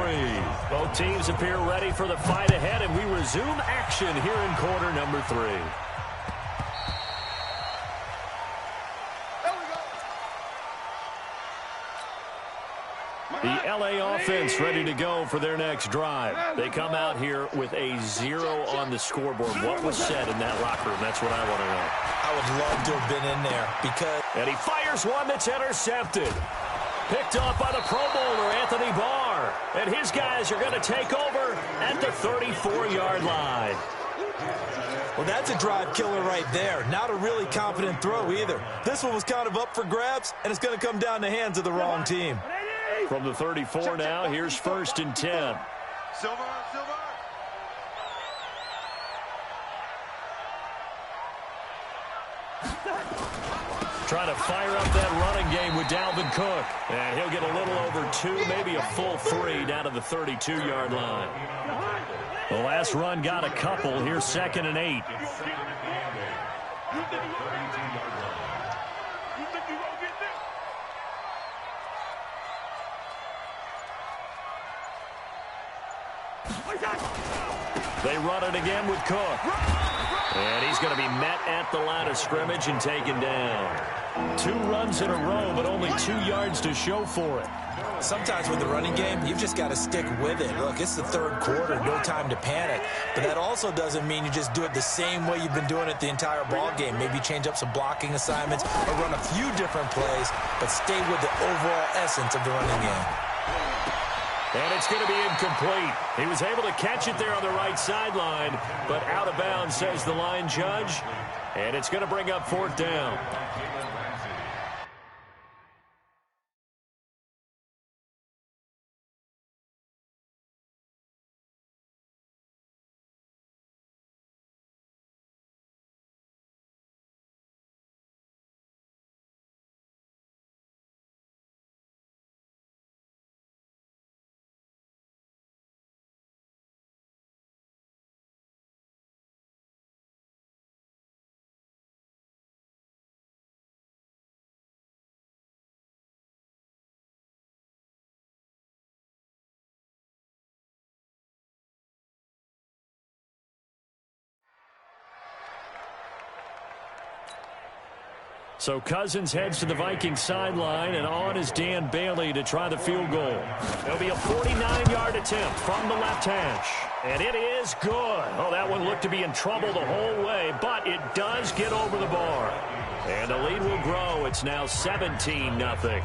Both teams appear ready for the fight ahead, and we resume action here in quarter number 3. The LA offense ready to go for their next drive. They come out here with a 0 on the scoreboard. What was said in that locker room? That's what I want to know. I would love to have been in there because... And he fires one that's intercepted. Picked off by the Pro Bowler, Anthony Barr. And his guys are going to take over at the 34-yard line. Well, that's a drive killer right there. Not a really confident throw either. This one was kind of up for grabs, and it's going to come down the hands of the wrong team. From the 34 now, here's 1st and 10. Silver. Trying to fire up that running game with Dalvin Cook. And he'll get a little over 2, maybe a full 3 down to the 32-yard line. The last run got a couple. Here's 2nd and 8. They run it again with Cook. And he's going to be met at the line of scrimmage and taken down. 2 runs in a row, but only 2 yards to show for it. Sometimes with the running game, you've just got to stick with it. Look, it's the third quarter, no time to panic. But that also doesn't mean you just do it the same way you've been doing it the entire ball game. Maybe change up some blocking assignments or run a few different plays, but stay with the overall essence of the running game. And it's going to be incomplete. He was able to catch it there on the right sideline, but out of bounds, says the line judge. And it's going to bring up 4th down. So Cousins heads to the Vikings sideline, and on is Dan Bailey to try the field goal. It'll be a 49-yard attempt from the left hash. And it is good. Oh, that one looked to be in trouble the whole way, but it does get over the bar. And the lead will grow. It's now 17-0.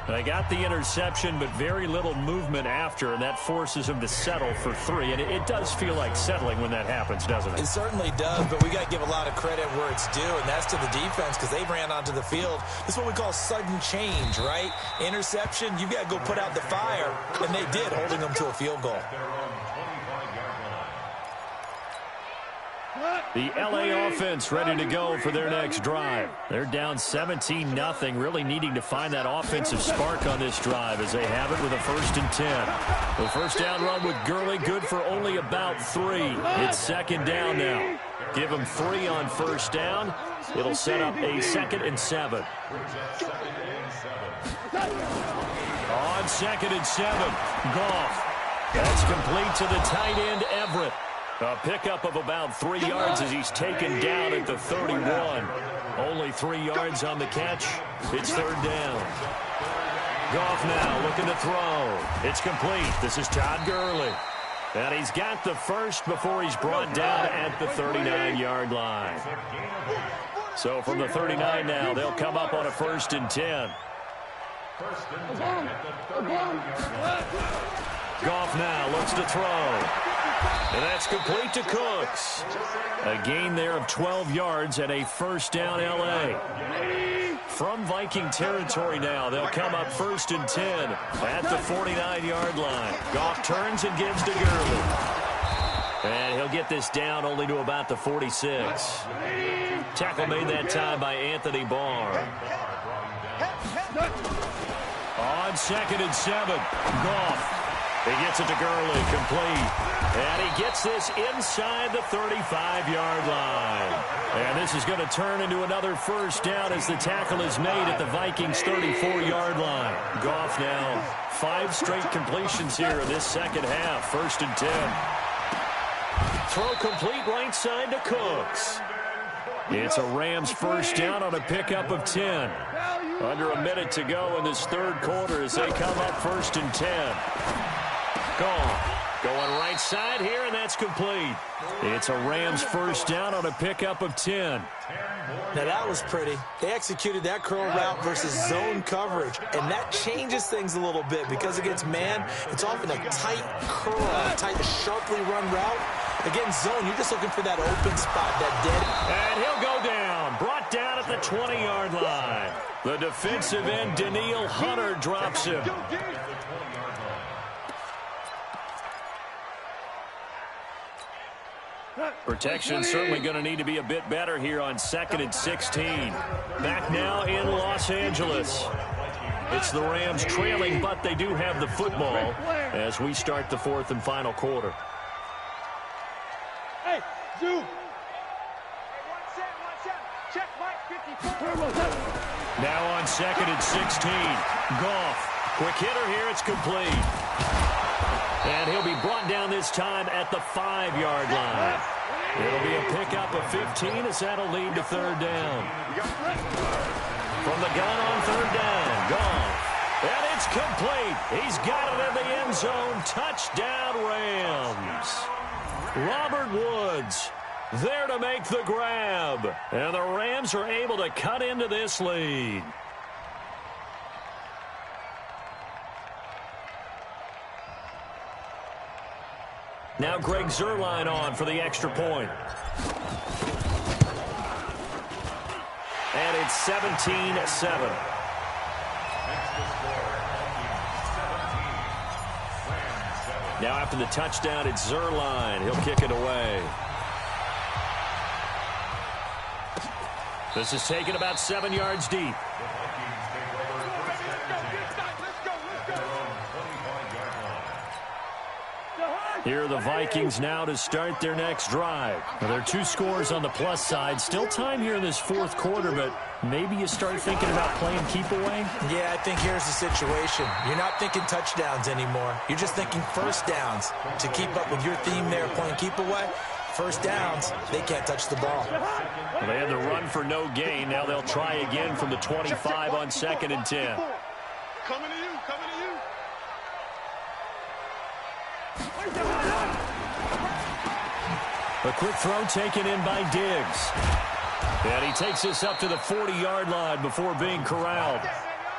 They got the interception, but very little movement after, and that forces them to settle for 3. And it does feel like settling when that happens, doesn't it? It certainly does, but we got to give a lot of credit where it's due, and that's to the defense because they ran onto the field. This is what we call sudden change, right? Interception, you've got to go put out the fire, and they did, holding them to a field goal. The LA offense ready to go for their next drive. They're down 17-0, really needing to find that offensive spark on this drive as they have it with a 1st and 10. The first down run with Gurley, good for only about 3. It's 2nd down now. Give them 3 on 1st down. It'll set up a 2nd and 7. On 2nd and 7, Goff. That's complete to the tight end, Everett. A pickup of about 3 yards as he's taken down at the 31. Only 3 yards on the catch. It's 3rd down. Goff now looking to throw. It's complete. This is Todd Gurley. And he's got the first before he's brought down at the 39-yard line. So from the 39 now, they'll come up on a 1st and 10. Goff now looks to throw. And that's complete to Cooks. A gain there of 12 yards and a 1st down L.A. From Viking territory now, they'll come up 1st and 10 at the 49-yard line. Goff turns and gives to Gurley. And he'll get this down only to about the 46. Tackle made that time by Anthony Barr. On 2nd and 7, Goff. He gets it to Gurley, complete. And he gets this inside the 35-yard line. And this is going to turn into another first down as the tackle is made at the Vikings' 34-yard line. Goff now 5 straight completions here in this second half. 1st and 10. Throw complete right side to Cooks. It's a Rams first down on a pickup of 10. Under a minute to go in this third quarter as they come up 1st and 10. Going right side here, and that's complete. It's a Rams first down on a pickup of 10. Now, that was pretty. They executed that curl route versus zone coverage, and that changes things a little bit because against man, it's often a tight curl, a tight, sharply run route. Against zone, you're just looking for that open spot, that dead. And he'll go down. Brought down at the 20-yard line. The defensive end, Daniil Hunter, drops him. Protection certainly going to need to be a bit better here on 2nd and 16. Back now in Los Angeles. It's the Rams trailing, but they do have the football as we start the 4th and final quarter. Hey, Zoo. One set. Check Mike 54. Now on 2nd and 16. Goff. Quick hitter here. It's complete. And he'll be brought down this time at the 5-yard line. It'll be a pickup of 15 as that'll lead to 3rd down. From the gun on 3rd down. Goff. And it's complete. He's got it in the end zone. Touchdown, Rams. Robert Woods there to make the grab. And the Rams are able to cut into this lead. Now Greg Zuerlein on for the extra point. And it's 17-7. Now after the touchdown, it's Zuerlein. He'll kick it away. This is taken about 7 yards deep. Here are the Vikings now to start their next drive. Now, there are 2 scores on the plus side. Still time here in this 4th quarter, but maybe you start thinking about playing keep away? Yeah, I think here's the situation. You're not thinking touchdowns anymore. You're just thinking first downs. To keep up with your theme there, playing keep away, first downs, they can't touch the ball. Well, they had the run for no gain. Now they'll try again from the 25 on 2nd and 10. Coming to you. A quick throw taken in by Diggs. And he takes this up to the 40-yard line before being corralled.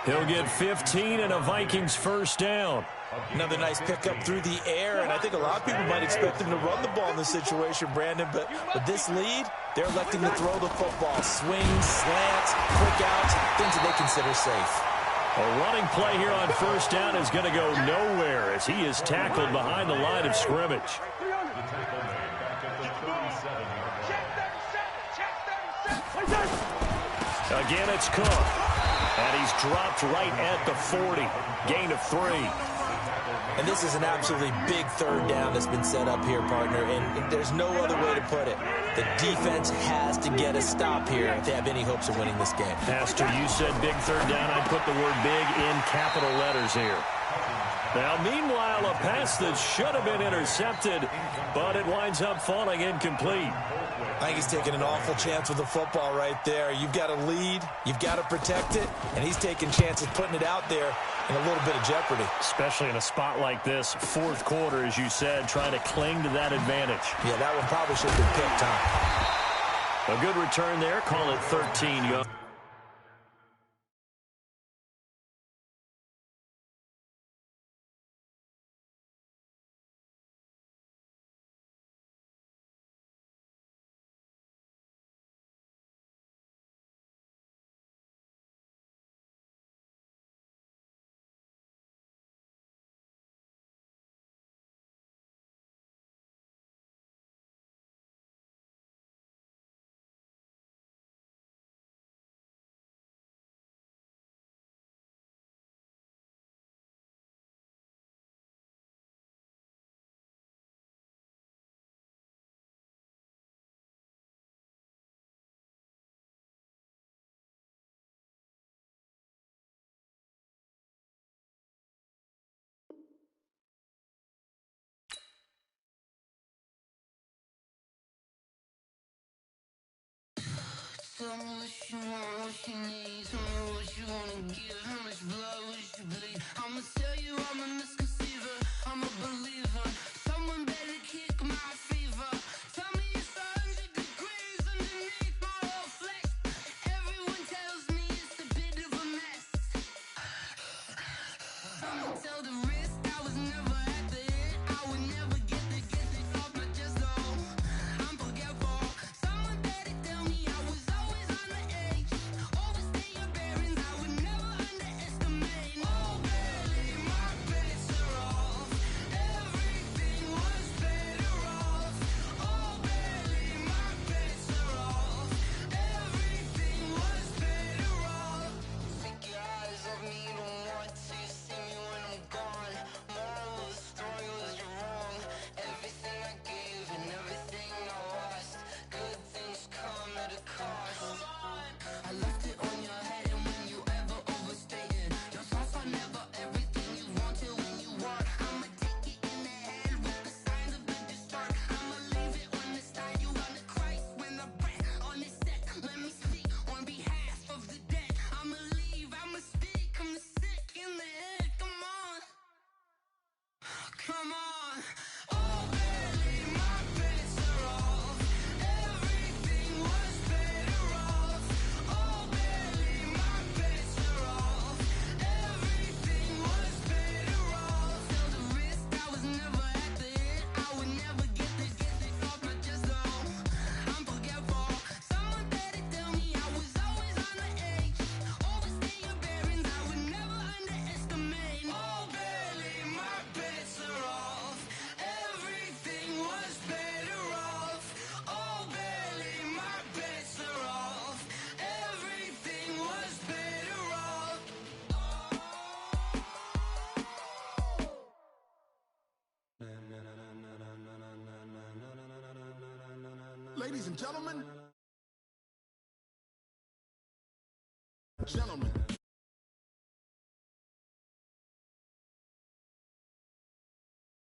He'll get 15 and a Vikings first down. Another nice pickup through the air, and I think a lot of people might expect him to run the ball in this situation, Brandon, but with this lead, they're electing to throw the football. Swings, slants, quick outs, things that they consider safe. A running play here on first down is going to go nowhere as he is tackled behind the line of scrimmage. Again, it's Cook. And he's dropped right at the 40. Gain of 3. And this is an absolutely big 3rd down that's been set up here, partner, and there's no other way to put it. The defense has to get a stop here if they have any hopes of winning this game. Pastor, you said big 3rd down. I'd put the word big in capital letters here. Now, meanwhile, a pass that should have been intercepted, but it winds up falling incomplete. I think he's taking an awful chance with the football right there. You've got to lead, you've got to protect it, and he's taking chances putting it out there in a little bit of jeopardy. Especially in a spot like this, 4th quarter, as you said, trying to cling to that advantage. Yeah, that one probably should have been picked, Tom. A good return there. Call it 13 yards. Tell me what you want, what you need. Tell me what you wanna give. How much blood would you bleed? I'ma tell you I'm a misconceiver. I'm a believer. Someone better kick my fever. Tell me it's 100 degrees underneath my whole flesh. Everyone tells me it's a bit of a mess. I'ma tell the risk I was never at the hit. I would never get it off my chest though. I'm forgetful. Someone better tell me I was always on the edge. Overstay your bearings, I would never underestimate. Oh baby, my bets are off. Everything was better off. Oh baby, my bets are off. Everything was better off. Take your eyes off me, you don't want to see me when I'm gone. Moral of the story was you're wrong. Everything I gave and everything I lost. Good things come at a cost. I left it on your head, and when you ever overstay it, your thoughts are never everything you wanted when you want. I'ma take it in the head with the signs of the distort. I'ma leave it on the side. You run the Christ when the breath on this set. Let me speak on behalf of the dead. I'ma leave, I'ma speak. I'm the sick in the head. Come on, come on. Oh baby, my bets are off. Everything was better off. Oh baby, my bets are off. Everything was better off. Tell the risk I was never at the hit. I would never get it off my chest though. I'm forgetful. Someone better tell me I was always on the edge. Overstay your bearings, I would never underestimate. Oh baby, my bets are off. Everything was better off. Oh baby, my bets are off. Everything was better off. Ladies and gentlemen,